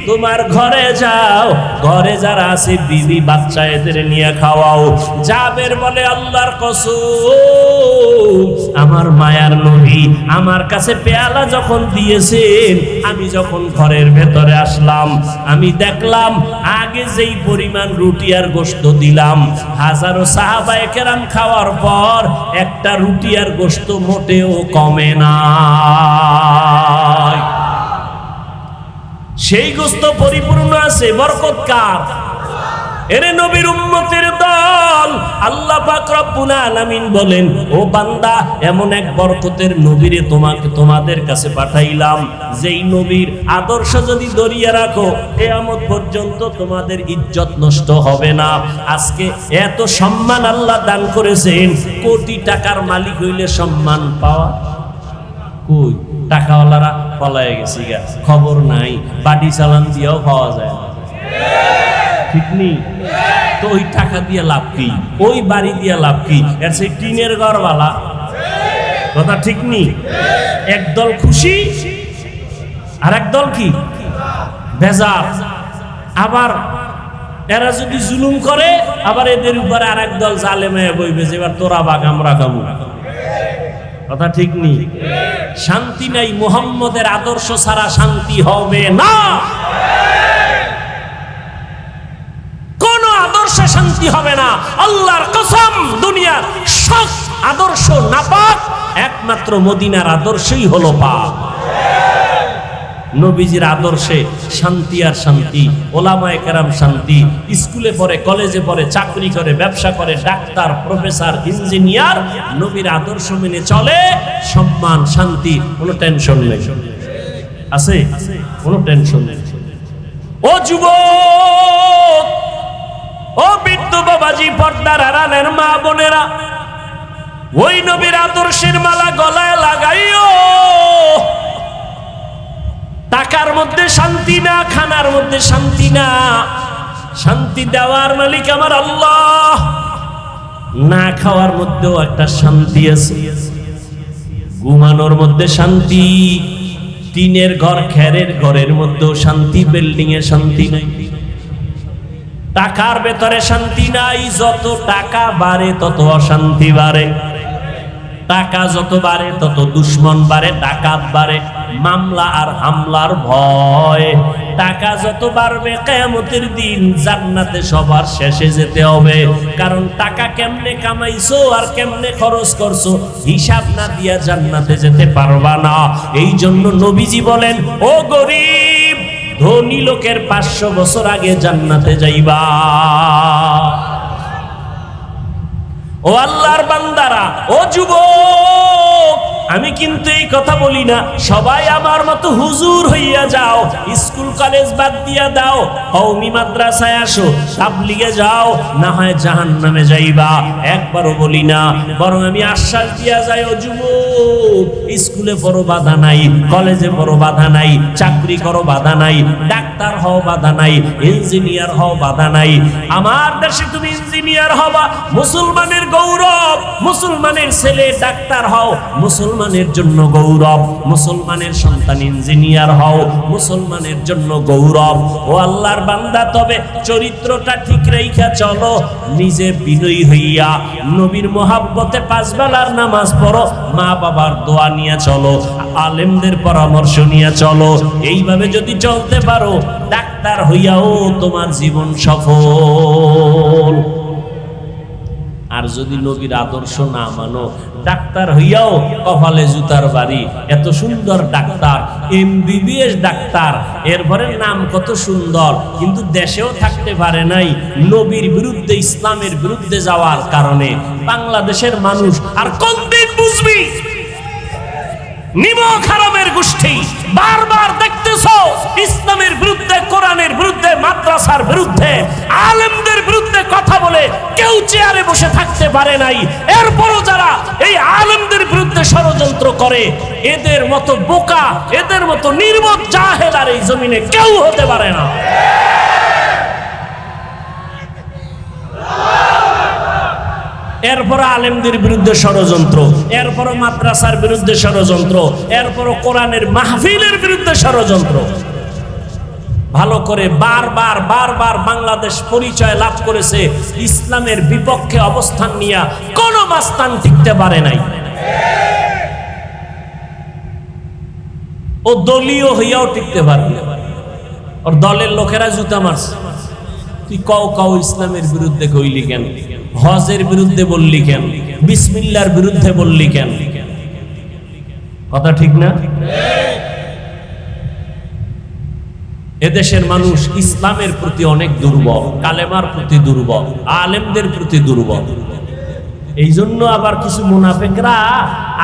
তোমার ঘরে যাও, ঘরে যারা আছে বিবি বাচ্চা এদের নিয়ে খাওয়াও। জাবের বলে আল্লাহর কসম, আমার মায়ার নবী আমার কাছে পেয়ালা যখন দিয়েছেন, আমি যখন ঘরের ভেতরে আসলাম, আমি দেখলাম আগে যেই পরিমাণ রুটি আর গোশত দিলাম, হাজারো সাহাবায়ে কেরাম খাওয়ার পর একটা রুটি আর গোশত মোটেও কমে না। সেই গোশত পরিপূর্ণ আছে, বরকত কার? এরে নবীর উম্মতের দল, আল্লাহ পাক রব্বুল আলামিন বলেন, ও বান্দা, এমন এক বরকতের নবীরে তোমাদের কাছে পাঠাইলাম, যেই নবীর আদর্শ যদি ধরিয়ে রাখো কিয়ামত পর্যন্ত তোমাদের ইজ্জত নষ্ট হবে না। আজকে এত সম্মান আল্লাহ দান করেছেন, কোটি টাকার মালিক হইলে সম্মান পাওয়া কই? টাকাওয়ালারা পলায়ে গেছে, খবর নাই, বাড়ি চালান দিয়েও পাওয়া যায় না, ঠিক নেই? তো ওই টাকা দিয়ে লাভ কি? ওই বাড়ি দিয়ে লাভ কি? এর সেই টিনের ঘরওয়ালা, কথা ঠিক নেই? একদল খুশি আর একদল কি বেজার। আবার এরা যদি জুলুম করে, আবার এদের উপরে আর একদল জালেমে বইবে যে এবার তোরা বাঘ আমরা খাবো, কথা ঠিক নেই? শান্তি নাই, মুহাম্মদের আদর্শ ছাড়া শান্তি হবে না। কোন আদর্শে শান্তি হবে না, আল্লাহর কসম। দুনিয়ার সব আদর্শ নাপাক, একমাত্র মদিনার আদর্শই হলো পাক। নবীজির আদর্শে শান্তি আর শান্তি, ওলামায়ে কেরাম শান্তি, স্কুলে পড়ে, কলেজে পড়ে, চাকরি করে, ব্যবসা করে, ডাক্তার, প্রফেসর, ইঞ্জিনিয়ার, নবীর আদর্শ মেনে চলে, সম্মান, শান্তি, কোনো টেনশন নেই। আছে? কোনো টেনশন নেই। ও যুবক, ও বৃদ্ধ বাবাজি, পর্দার আড়ালের মা বোনেরা, ওই নবীর আদর্শের মালা গলায় লাগাইও। টাকার মধ্যে শান্তি না, খানার মধ্যে শান্তি না, শান্তি দেওয়ার মালিক আমার আল্লাহ। না খাওয়ার মধ্যেও একটা শান্তি আছে, ঘুমানোর মধ্যে শান্তি, টিনের ঘর, খেরের ঘরের মধ্যেও শান্তি, বিল্ডিং এ শান্তি নাই। টাকার ভেতরে শান্তি নাই, যত টাকা বাড়ে তত অশান্তি বাড়ে, টাকা যত বাড়ে তত দুশ্মন বাড়ে, ডাকাত বাড়ে, মামলা আর হামলার ভয়। টাকা যত বাড়বে কিয়ামতের দিন জান্নাতে সবার শেষে যেতে হবে, কারণ টাকা কেমনে কামাইছো আর কেমনে খরচ করছো হিসাব না দিয়া জান্নাতে যেতে পারবা না। এই জন্য নবীজি বলেন, ও গরিব, ধনী লোকের 500 বছর আগে জান্নাতে যাইবা। ও আল্লাহর বান্দারা, ও যুবক, আমি কিন্তু এই কথা বলি না সবাই আমার মতো হুজুর হইয়া যাও, স্কুল কলেজ বাদ দিয়া দাও, কওমি মাদ্রাসায় আসো, তাবলীগে যাও, না হয় জাহান্নামে যাইবা। একবারও বলি না, বরং আমি আশ্বাস দিয়া যাই, ও যুবক, স্কুলে পড়ো বাধা নাই, কলেজে পড়ো বাধা নাই, চাকরি করো বাধা নাই, ডাক্তার হও বাধা নাই, ইঞ্জিনিয়ার হও বাধা নাই। আমার দেশে তুমি ইঞ্জিনিয়ার হবা, মুসলমানের গৌরব, মুসলমানের ছেলে ডাক্তার হও, মুসলমানের জন্য গৌরব, মুসলমানের সন্তান ইঞ্জিনিয়ার হও, মুসলমানের জন্য গৌরব। ও আল্লাহর বান্দা, তবে চরিত্রটা ঠিক রাইখা চলো, নিজে বিনয়ী হইয়া নবীর মোহাব্বতে 5 বেলার নামাজ পড়ো, মা বাবার দোয়া নিয়ে চলো, আলেমদের পরামর্শ নিয়ে চলো। এইভাবে যদি চলতে পারো, ডাক্তার হইয়াও তোমার জীবন সফল। আর যদি নবীর আদর্শ না মানো, ডাক্তার হইয়াও কপালে জুতার বাড়ি। এত সুন্দর ডাক্তার, MBBS ডাক্তার, এরপরে নাম কত সুন্দর, কিন্তু দেশেও থাকতে পারে নাই নবীর বিরুদ্ধে, ইসলামের বিরুদ্ধে যাওয়ার কারণে। বাংলাদেশের মানুষ আর কোনদিন বুঝবি? নিমক হারামের গোষ্ঠী বারবার দেখতেছো ইসলামের বিরুদ্ধে, কোরআনের বিরুদ্ধে, মাদ্রাসার বিরুদ্ধে, আলেমদের বিরুদ্ধে কথা বলে কেউ চেয়ারে বসে থাকতে পারে নাই। এরপরও যারা এই আলেমদের বিরুদ্ধে ষড়যন্ত্র করে, এদের মতো বোকা, এদের মতো নির্বোধ জাহেল আর এই জমিনে কেউ হতে পারে না। এরপর আলেমদের বিরুদ্ধে ষড়যন্ত্র, এরপর মাদ্রাসার বিরুদ্ধে ষড়যন্ত্র, এরপর কোরআনের মাহফিলের বিরুদ্ধে ষড়যন্ত্র। ভালো করে বারবার বাংলাদেশ পরিচয় লাভ করেছে ইসলামের বিপক্ষে অবস্থান নিয়ে, কোন মাস্তান টিকতে পারে নাই। ও দলীয় হইয়াও টিকতে পারবে, ওর দলের লোকেরা জুতা মারছে। তুই কও ইসলামের বিরুদ্ধে কইলি কেন? হজের বিরুদ্ধে বললি কেন? বিসমিল্লাহর বিরুদ্ধে বললি কেন? কথা ঠিক না? এদেশের মানুষ ইসলামের প্রতি অনেক দুর্বল, কালেমার প্রতি দুর্বল, আলেমদের প্রতি দুর্বল। এই জন্য আবার কিছু মুনাফিকরা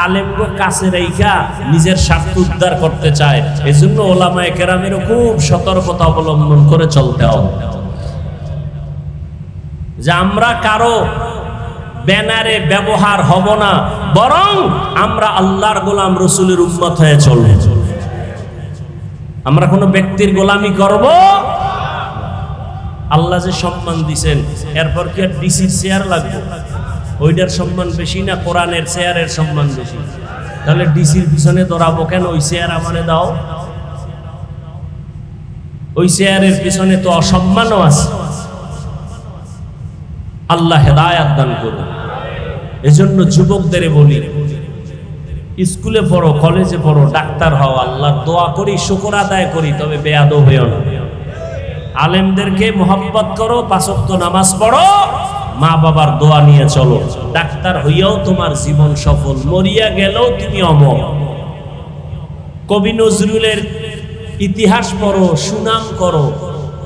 আলেমকে কাছে রাইখা নিজের স্বার্থ উদ্ধার করতে চায়। এই জন্য ওলামায়ে কেরামেরও খুব সতর্কতা অবলম্বন করে চলতে হবে, যে আমরা কারো ব্যানারে ব্যবহার হব না, বরং আমরা আল্লাহর গোলাম, রসুলের উম্মত হয়ে চলব। আমরা কোনো ব্যক্তির গোলামি করব? আল্লাহ যে সম্মান দিছেন, এরপর কি আর ডিসির চেয়ার লাগবে? ওইটার সম্মান বেশি না কোরআনের চেয়ারের সম্মান বেশি? তাহলে ডিসির পিছনে দৌড়াবো কেন? ওই চেয়ার আমারে দাও। ওই চেয়ারের পিছনে তো অসম্মানও আছে। আল্লাহ হেদায়াত দান করুন। এজন্য যুবকদের বলি, স্কুলে পড়ো, কলেজে পড়ো, ডাক্তার হও, আল্লাহর দোয়া করি, শুকর আদায় করি, তবে বেয়াদব হইও না। আলেমদেরকে মোহাব্বত করো, 5 ওয়াক্ত নামাজ পড়ো, মা বাবার দোয়া নিয়ে চলো। ডাক্তার হইয়াও তোমার জীবন সফল, মরিয়া গেলেও তুমি অমর। কবি নজরুলের ইতিহাস পড়ো, সুনাম করো।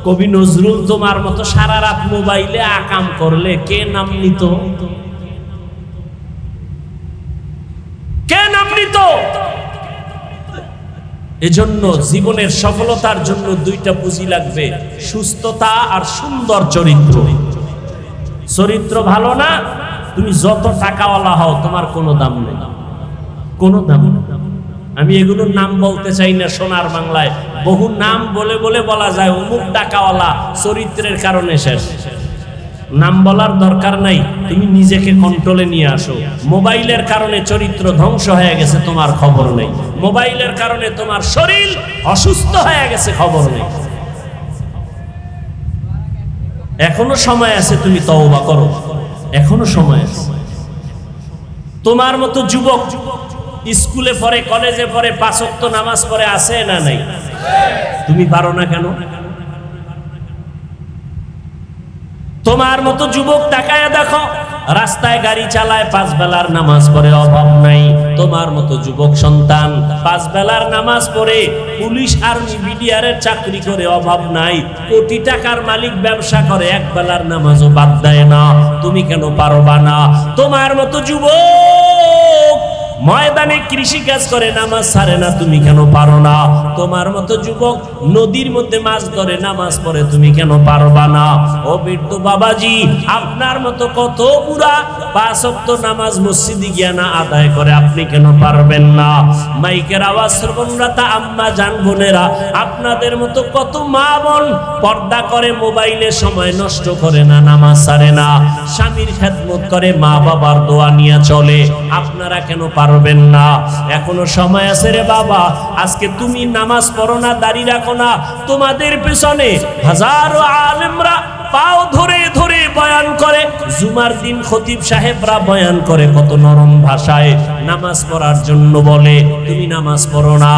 কবি নজরুল তোমার মতো সারা রাত মোবাইলে আকাম করলে কে নাম নিত? কে নাম নিত? এজন্য জীবনের সফলতার জন্য 2টা পুঁজি লাগবে, সুস্থতা আর সুন্দর চরিত্র। চরিত্র ভালো না, তুমি যত টাকাওয়ালা হও তোমার কোনো দাম নেই, কোনো দাম নেই। আমি এগুলোর নাম বলতে চাই না। সোনার বাংলায় বহু নাম বলে বলা যায় অমুক টাকাওয়ালা, চরিত্রের কারণে শেষ। নাম বলার দরকার নাই, তুমি নিজেকে কন্ট্রোলে নিয়ে আসো। মোবাইলের কারণে চরিত্র ধ্বংস হয়ে গেছে, তোমার খবর নেই। মোবাইলের কারণে তোমার শরীর অসুস্থ হয়ে গেছে, খবর নেই। এখনো সময় আছে, তুমি তওবা করো, এখনো সময় আছে। তোমার মতো যুবক স্কুলে পড়ে, কলেজে পড়ে, 5 ওয়াক্ত নামাজ পড়ে, আছে না নাই? তুমি পারো না কেন? তোমার মতো যুবক তাকায়া দেখো, রাস্তায় গাড়ি চালায়, 5 বেলার নামাজ পড়ে, অভাব নাই। তোমার মতো যুবক সন্তান 5 বেলার নামাজ পড়ে, পুলিশ, আর্মি, বিডিআরের চাকরি করে, অভাব নাই। কোটি টাকার মালিক, ব্যবসা করে, 1 বেলার নামাজও বাদ দেয় না। তুমি কেন পারবা না? তোমার মতো যুবক ময়দানে কৃষি কাজ করে, নামাজ ছাড়ে না, তুমি কেন পারো না? তোমার মতো যুবক নদীর মধ্যে মাছ ধরে, নামাজ পড়ে, তুমি কেন পারবা না? ও বৃদ্ধ বাবাজি, আপনার মতো কত বুড়া 5 ওয়াক্ত নামাজ মসজিদে গিয়া না আদায় করে, আপনি কেন পারবেন না? মাইকের আওয়াজ শ্রবণরতা আম্মা জান বোনেরা, আপনাদের মতো কত মা বোন পর্দা করে, মোবাইলে সময় নষ্ট করে না, নামাজ ছাড়ে না, স্বামীর খেদমত করে, মা বাবার দোয়া নিয়ে চলে, আপনারা কেন পারবেন না? এখনো সময় আছে রে বাবা। আজকে তুমি নামাজ পড়ো না, দাড়ি রাখো না, তোমাদের পেছনে হাজারো আলেমরা পাও ধরে ধরে বয়ান করে। জুমার দিন খতিব সাহেবরা বয়ান করে কত নরম ভাষায়, নামাজ পড়ার জন্য বলে, তুমি নামাজ পড়ো না।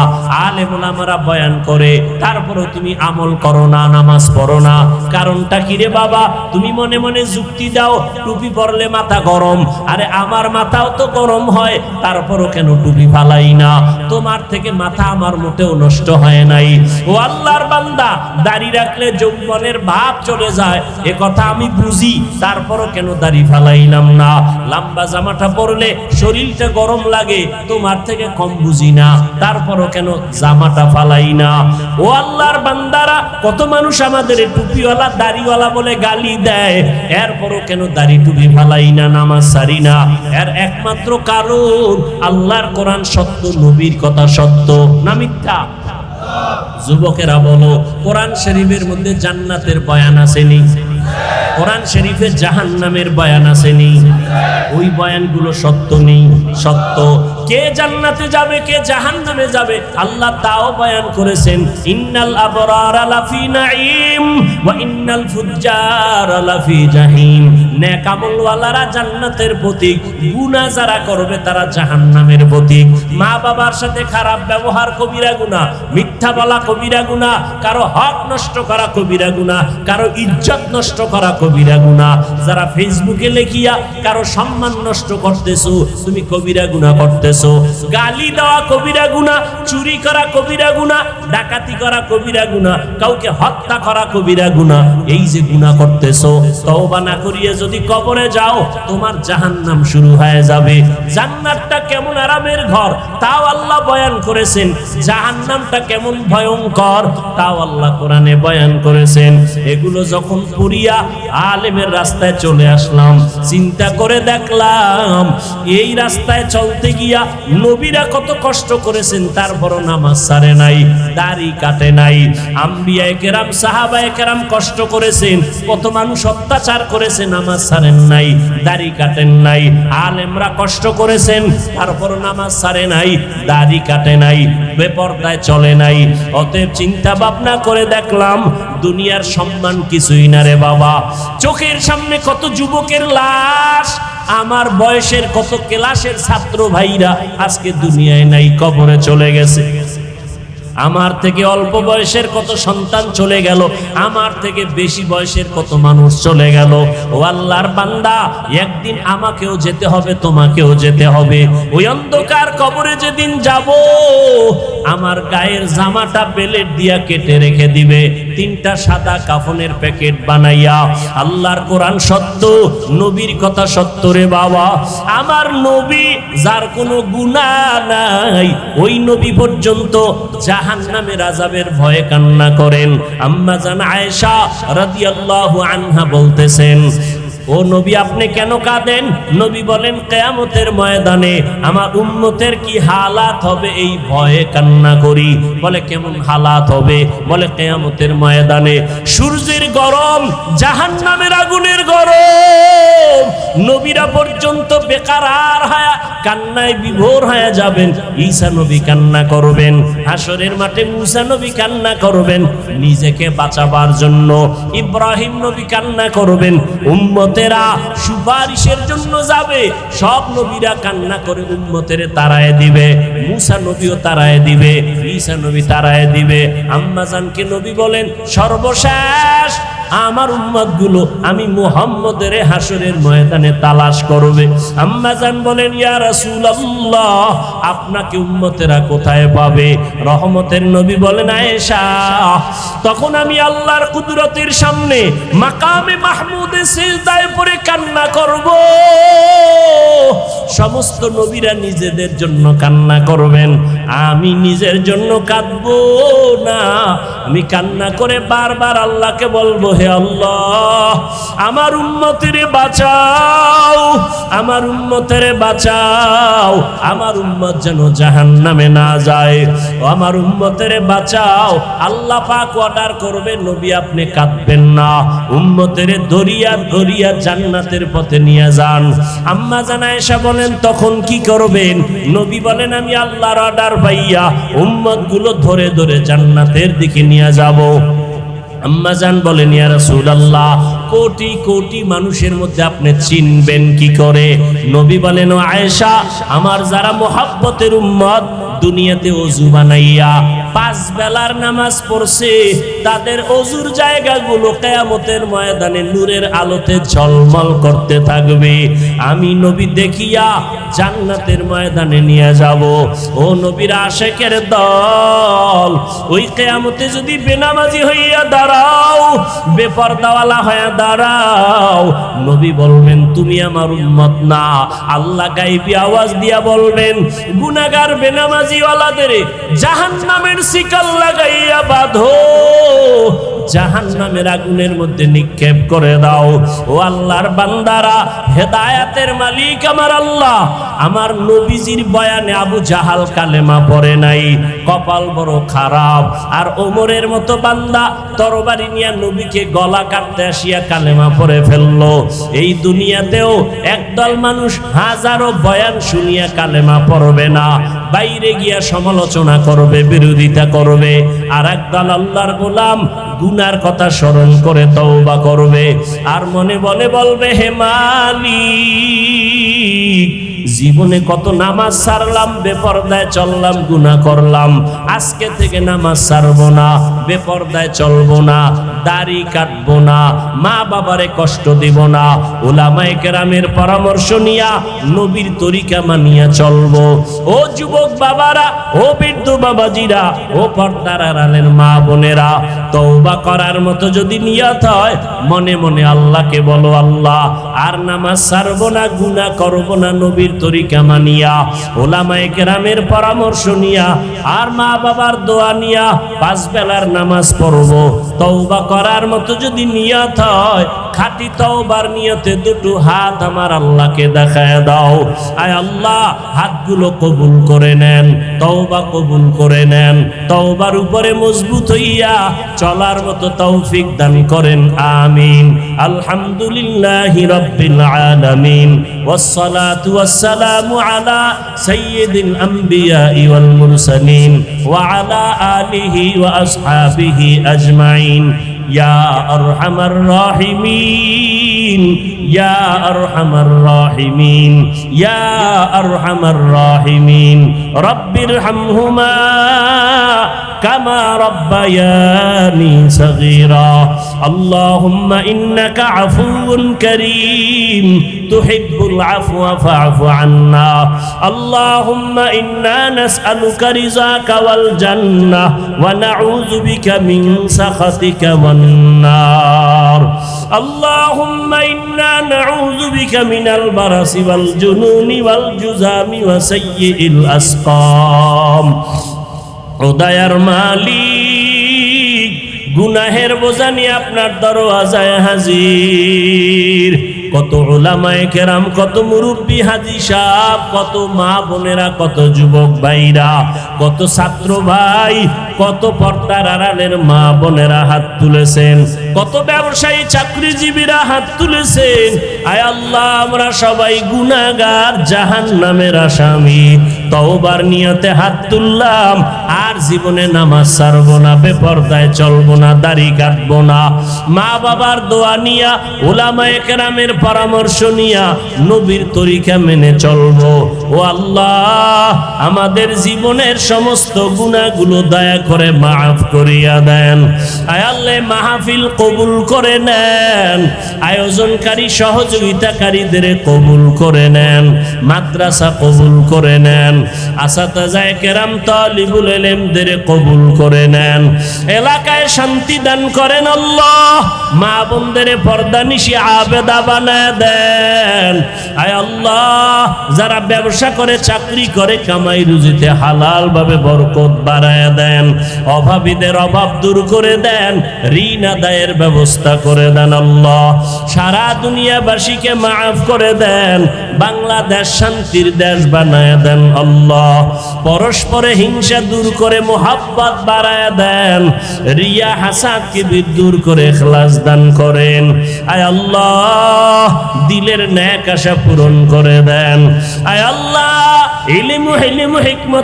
আলেম ওলামারা বয়ান করে, তারপরেও তুমি আমল করো না, নামাজ পড়ো না। কারণটা কি রে বাবা? তুমি মনে মনে যুক্তি দাও, টুপি পরলে মাথা গরম। আরে আমার মাথাও তো গরম হয়, তারপরও কেন টুপি ফালাই না? তোমার থেকে মাথা আমার মোটেও নষ্ট হয় নাই। ও আল্লাহর বান্দা, দাড়ি রাখলে যৌবনের ভাব চলে যায়, এ কথা আমি বুঝি, তারপরও কেন দাড়ি ফালাইলাম না? লম্বা জামাটা পরলে শরীরটা গরম লাগে, তোমার থেকে কম বুঝি না, তারপরও কেন জামাটা ফালাই না? ও আল্লাহর বান্দারা, কত মানুষ আমাদের টুপিওয়ালা, দাড়িওয়ালা বলে গালি দেয়, এরপরও কেন দাড়ি টুপি ফালাই না, নামাজ ছাড়ি না? এর একমাত্র কারণ, আল্লাহর কোরআন সত্য, নবীর কথা সত্য না মিথ্যা? যুবকেরা বলো, কোরআন শরীফের মধ্যে জান্নাতের বয়ান আসেনি? কোরআন শরীফে জাহান্নামের বয়ান আসেনি? ওই বয়ানগুলো সত্য নেই? সত্য। কে জান্নাতে যাবে কে জাহান্নামে যাবে আল্লাহ তাও বয়ান করেছেন। ইন্নাল আবরারা লাফি নাঈম ওয়া ইন্নাল ফুজ্জারা লাফি জাহিম। নেক আমলওয়ালারা জান্নাতের প্রতীক, গুনাহ যারা করবে তারা জাহান্নামের প্রতীক। মা বাবার সাথে খারাপ ব্যবহার কবিরা গুনাহ, মিথ্যা বলা কবিরা গুনাহ, কারো হক নষ্ট করা কবিরা গুনাহ, কারো ইজ্জত নষ্ট করা কবিরা গুনাহ। যারা ফেসবুকে লেখিয়া কারো সম্মান নষ্ট করতেছো তুমি কবিরা গুনাহ করতেছো। গালি দেওয়া কবিরা গুনাহ, চুরি করা কবিরা গুনাহ, ডাকাতি করা কবিরা গুনাহ, কাউকে হত্যা করা কবিরা গুনাহ। এই যে গুনাহ করতেছো তওবা না করিয়ে যদি কবরে যাও তোমার জাহান্নাম শুরু হয়ে যাবে। জান্নাতটা কেমন আরামের ঘর তাও আল্লাহ বয়ান করেছেন, জাহান্নামটা কেমন ভয়ঙ্কর তাও আল্লাহ কোরআনে বয়ান করেছেন। এগুলো যখন পড়িয়া আলেমের রাস্তায় চলে আসলাম, চিন্তা করে দেখলাম এই রাস্তায় চলতে গিয়া নবীরা কত কষ্ট করেছেন, তারপরও নামাজ ছাড়ে নাই, দাড়ি কাটে নাই। আম্বিয়ায়ে কেরাম সাহাবায়ে কেরাম কষ্ট করেছেন, কত মানুষ অত্যাচার করেছে, নামাজ ছাড়েন নাই, দাড়ি কাটেন নাই। আলেমরা কষ্ট করেছেন, তারপরও নামাজ ছাড়ে নাই, দাড়ি কাটে নাই, বেপরদায় চলে নাই। অতএব চিন্তা ভাবনা করে দেখলাম দুনিয়ার সম্মান কিছুই না রে বাবা। চোখের সামনে কত যুবকের লাশ, আমার বয়সের কত ক্লাসের ছাত্র ভাইরা আজকে দুনিয়ায় নাই, কবরে চলে গেছে। আমার থেকে অল্প বয়সের কত সন্তান চলে গেল, আমার থেকে বেশি বয়সের কত মানুষ চলে গেল। ও আল্লাহর বান্দা, একদিন আমাকেও যেতে হবে, তোমাকেও যেতে হবে। ওই অন্ধকার কবরে যেদিন যাব, আমার গায়ের জামাটা বেলেট দিয়া কেটে রেখে দিবে, তিনটা সাদা কাফনের প্যাকেট বানাইয়া। আল্লাহর কোরআন সত্য, নবীর কথা সত্য রে বাবা। আমার নবী যার কোনো গুনাহ নাই, ওই নবী পর্যন্ত জাহান্নামের আযাবের ভয়ে কান্না করেন। আম্মা জান আয়েশা রাদিয়াল্লাহু আনহা বলতেছেন, ও নবী আপনি কেন কাঁদেন? নবী বলেন, কিয়ামতের ময়দানে আমার উম্মতের কি হালাত হবে এই ভয়ে কান্না করি। বলে কেমন হালাত হবে? বলে কিয়ামতের ময়দানে সূর্যের গরম, জাহান্নামের আগুনের গরম, নবীরা পর্যন্ত বেকারার হয়ে কান্নায় বিভোর হয়ে যাবেন। ঈসা নবী কান্না করবেন, হাসরের মাঠে মুসা নবী কান্না করবেন নিজেকে বাঁচাবার জন্য, ইব্রাহিম নবী কান্না করবেন, উম্মতেরা সুপারিশের জন্য যাবে। সব নবীরা কান্না করে উম্মতের তাড়ায় দিবে, মুসা নবীও তাড়ায় দিবে, ঈসা নবী তাড়ায় দিবে। আম্মা জানকে নবী বলেন, সর্বশেষ আমার উম্মতগুলো আমি মুহাম্মদের হাসরের ময়দানে তালাশ করবে। আম্মা জান বলেন, ইয়া রাসূলুল্লাহ আপনাকে উম্মতেরা কোথায় পাবে? রহমতের নবী বলেন, আয়েশা তখন আমি আল্লাহর কুদরতের সামনে মাকামে মাহমুদে সিজদায় পড়ে কান্না করব। সমস্ত নবীরা নিজেদের জন্য কান্না করবেন, আমি নিজের জন্য কাঁদবো না। আমি কান্না করে বারবার আল্লাহকে বলবো, হে আল্লাহ আমার উম্মতের বাঁচাও, আমার উম্মতের বাঁচাও, আমার উম্মত যেন জাহান্নামে না যায়, আমার উম্মতের বাঁচাও। আল্লাহ পাক অর্ডার করবে, নবী আপনি কাঁদবেন না, উম্মতের দরিয়া দরিয়া জান্নাতের পথে নিয়ে যান। আম্মা জান আয়েশা বলেন, তখন কি করবেন? নবী বলেন, আমি আল্লাহর অর্ডার পাইয়া উম্মতগুলো ধরে ধরে জান্নাতের দিকে নিয়ে যাব। আম্মা জান বলেন, ইয়া রাসূলুল্লাহ কোটি কোটি মানুষের মধ্যে আপনি চিনবেন কি করে? নবী বলেন, ও আয়েশা আমার যারা মুহাব্বতের উম্মত দুনিয়াতে ওযু বানাইয়া 5 বেলার নামাজ পড়ছে, তাদের ওযুর জায়গাগুলো কিয়ামতের ময়দানে নূরের আলোতে ঝলমল করতে থাকবে। আমি নবী দেখিয়া জান্নাতের ময়দানে নিয়ে যাব। ও নবীর আশিকের দল, ওই কিয়ামতে যদি বেনামাজি হইয়া দাঁড়াও, বেপরদাওয়ালা হইয়া দাঁড়াও, নবী বলবেন তুমি আমার উম্মত না। আল্লাহ গায়বী আওয়াজ দিয়া বলবেন, গুনাহগার বেনামাজি ওয়ালাদের জাহান্নামের শিকল লাগাইয়া বাঁধো, জাহান্নামের আগুনের মধ্যে নিক্ষেপ করে দাও। ও আল্লাহর বান্দারা, হেদায়েতের মালিক আমার আল্লাহ, আমার নবীজির বয়ানে আবু জাহাল কালেমা পড়ে নাই, কপাল বড় খারাপ। আর ওমরের মতো বান্দা তরবারি নিয়ে নবীকে গলা কাটতে আসিয়া কালেমা পড়ে ফেললো। এই দুনিয়াতেও একদল মানুষ হাজারো বয়ান শুনিয়া কালেমা পড়বে না, বাইরে গিয়া সমালোচনা করবে, বিরোধিতা করবে। আর একদল আল্লাহর গোলাম গুনার কথা স্মরণ করে তওবা করবে, আর মনে বলে বলবে, হে মালিক, জীবনে কত নামাজ ছাড়লাম, বেপরদায় চললাম, গুনাহ করলাম, আজকে থেকে নামাজ ছাড়বো না, বেপরদায় চলবো না, দাড়ি কাটবো না, মা বাবারে কষ্ট দিব না, উলামায়ে কেরামের পরামর্শ নিয়া নবীর তরিকা মানিয়া চলবো। ও যুবক বাবারা, ও বৃদ্ধ বাবাজিরা, ও পর্দার আড়ালের মা বোনেরা, তওবা করার মতো যদি নিয়ত হয়, মনে মনে আল্লাহকে বলো, আল্লাহ আর নামাজ ছাড়বো না, গুনাহ করবো না, নবীর তরিকা মানিয়া, উলামায়ে কেরামের পরামর্শ নিয়া, আর মা বাবার দোয়া নিয়া 5 বেলার নামাজ পড়বো। তওবা করার মতো যদি নিয়ত হয়, খাঁটি তওবার নিয়তে দুটো হাত আমার আল্লাহকে দেখায় দাও। আয় আল্লাহ, হাতগুলো কবুল করে নেন, তওবা কবুল করে নেন, তওবার উপরে মজবুত হইয়া চলার মতো তৌফিক দান করেন, আমিন। আলহামদুলিল্লাহি রাব্বিল আলামিন, ওয়াসসালাতু ওয়াসসালামু আলা সাইয়্যিদিল আমবিয়া ওয়াল মুরসালিন ওয়া আলা আলিহি ওয়া আসহাবিহি আজমাইন। ইয়া আরহামার রাহিমিন, ইয়া আরহামার রাহিমিন, ইয়া আরহামার রাহিমিন। রব্বিরহামহুমা কামা রব্বায়ানি সগীরা। আল্লাহুম্মা ইন্নাকা আফুউন কারীম তুহিব্বুল আফওয়া ফা'ফু আন্না। আল্লাহুম্মা ইন্না নাসআলুকা রিযাকা ওয়াল জান্নাহ ওয়া নাউযু বিকা মিন সাখাতিকা ওয়ান নার। আল্লাহুম্মা ইন্না নাউযু বিকা মিনাল বারাসি ওয়াল জুনুনি ওয়াল জুযামি ওয়া সাইয়্যিল আসকাম। ও দয়ার মালিক, গুনাহের বোঝা নিয়ে আপনার দরওয়াজায় হাজির। কত উলামায়ে কেরাম, কত মুরব্বী হাজী সাহেব, কত মা বোনেরা, কত যুবক ভাইরা, কত ছাত্র ভাই, কত পর্দার আড়ালের মা বোনেরা হাত তুলেছেন, কত ব্যবসায়ী চাকরিজীবীরা হাত তুলেছেন। আয় আল্লাহ, আমরা সবাই গুনাহগার, জাহান্নামের আসামি। তওবার নিয়তে হাত তুললাম, আর জীবনে নামাজ ছাড়বো না, বেপরদায় চলবো না, দাড়ি কাটবো না, মা বাবার দোয়া নিয়া, উলামায়ে কেরামের পরামর্শ নিয়া নবীর তরিকা মেনে চলবো। ও আল্লাহ, আমাদের জীবনের সমস্ত গুনাহগুলো দয়া করে মাফ করিয়া দেন। আয় আল্লাহ, মাহফিল কবুল করে নেন, আয়োজনকারী সহযোগিতাকারীদের কবুল করে নেন, মাদ্রাসা কবুল করে নেন, আসাতাজায়ে কেরাম তালিবুল ইলমদের কবুল করে নেন, এলাকায় শান্তি দান করেন আল্লাহ, মা বোনদের পর্দানিশি আবেদা বানায় দেন। আয় আল্লাহ, যারা ব্যবসা করে, চাকরি করে, কামাই রুজিতে হালাল ভাবে বরকত বাড়ায় দেন, অভাবীদের অভাব দূর করে দেন, ঋণ আদায়ের ব্যবস্থা করে দেন আল্লাহ। সারা দুনিয়াবাসীকে মাফ করে দেন, বাংলাদেশ শান্তির দেশ বানায় দেন আল্লাহ। পরস্পরে হিংসা দূর করে মোহাব্বত বাড়ায় দেন, রিয়া হাসাদকে দূর করে ইখলাস দান করেন। আয় আল্লাহ, দিলের নেক আশা পূরণ করে দেন। আয় আল্লাহ, ইলম হিকমত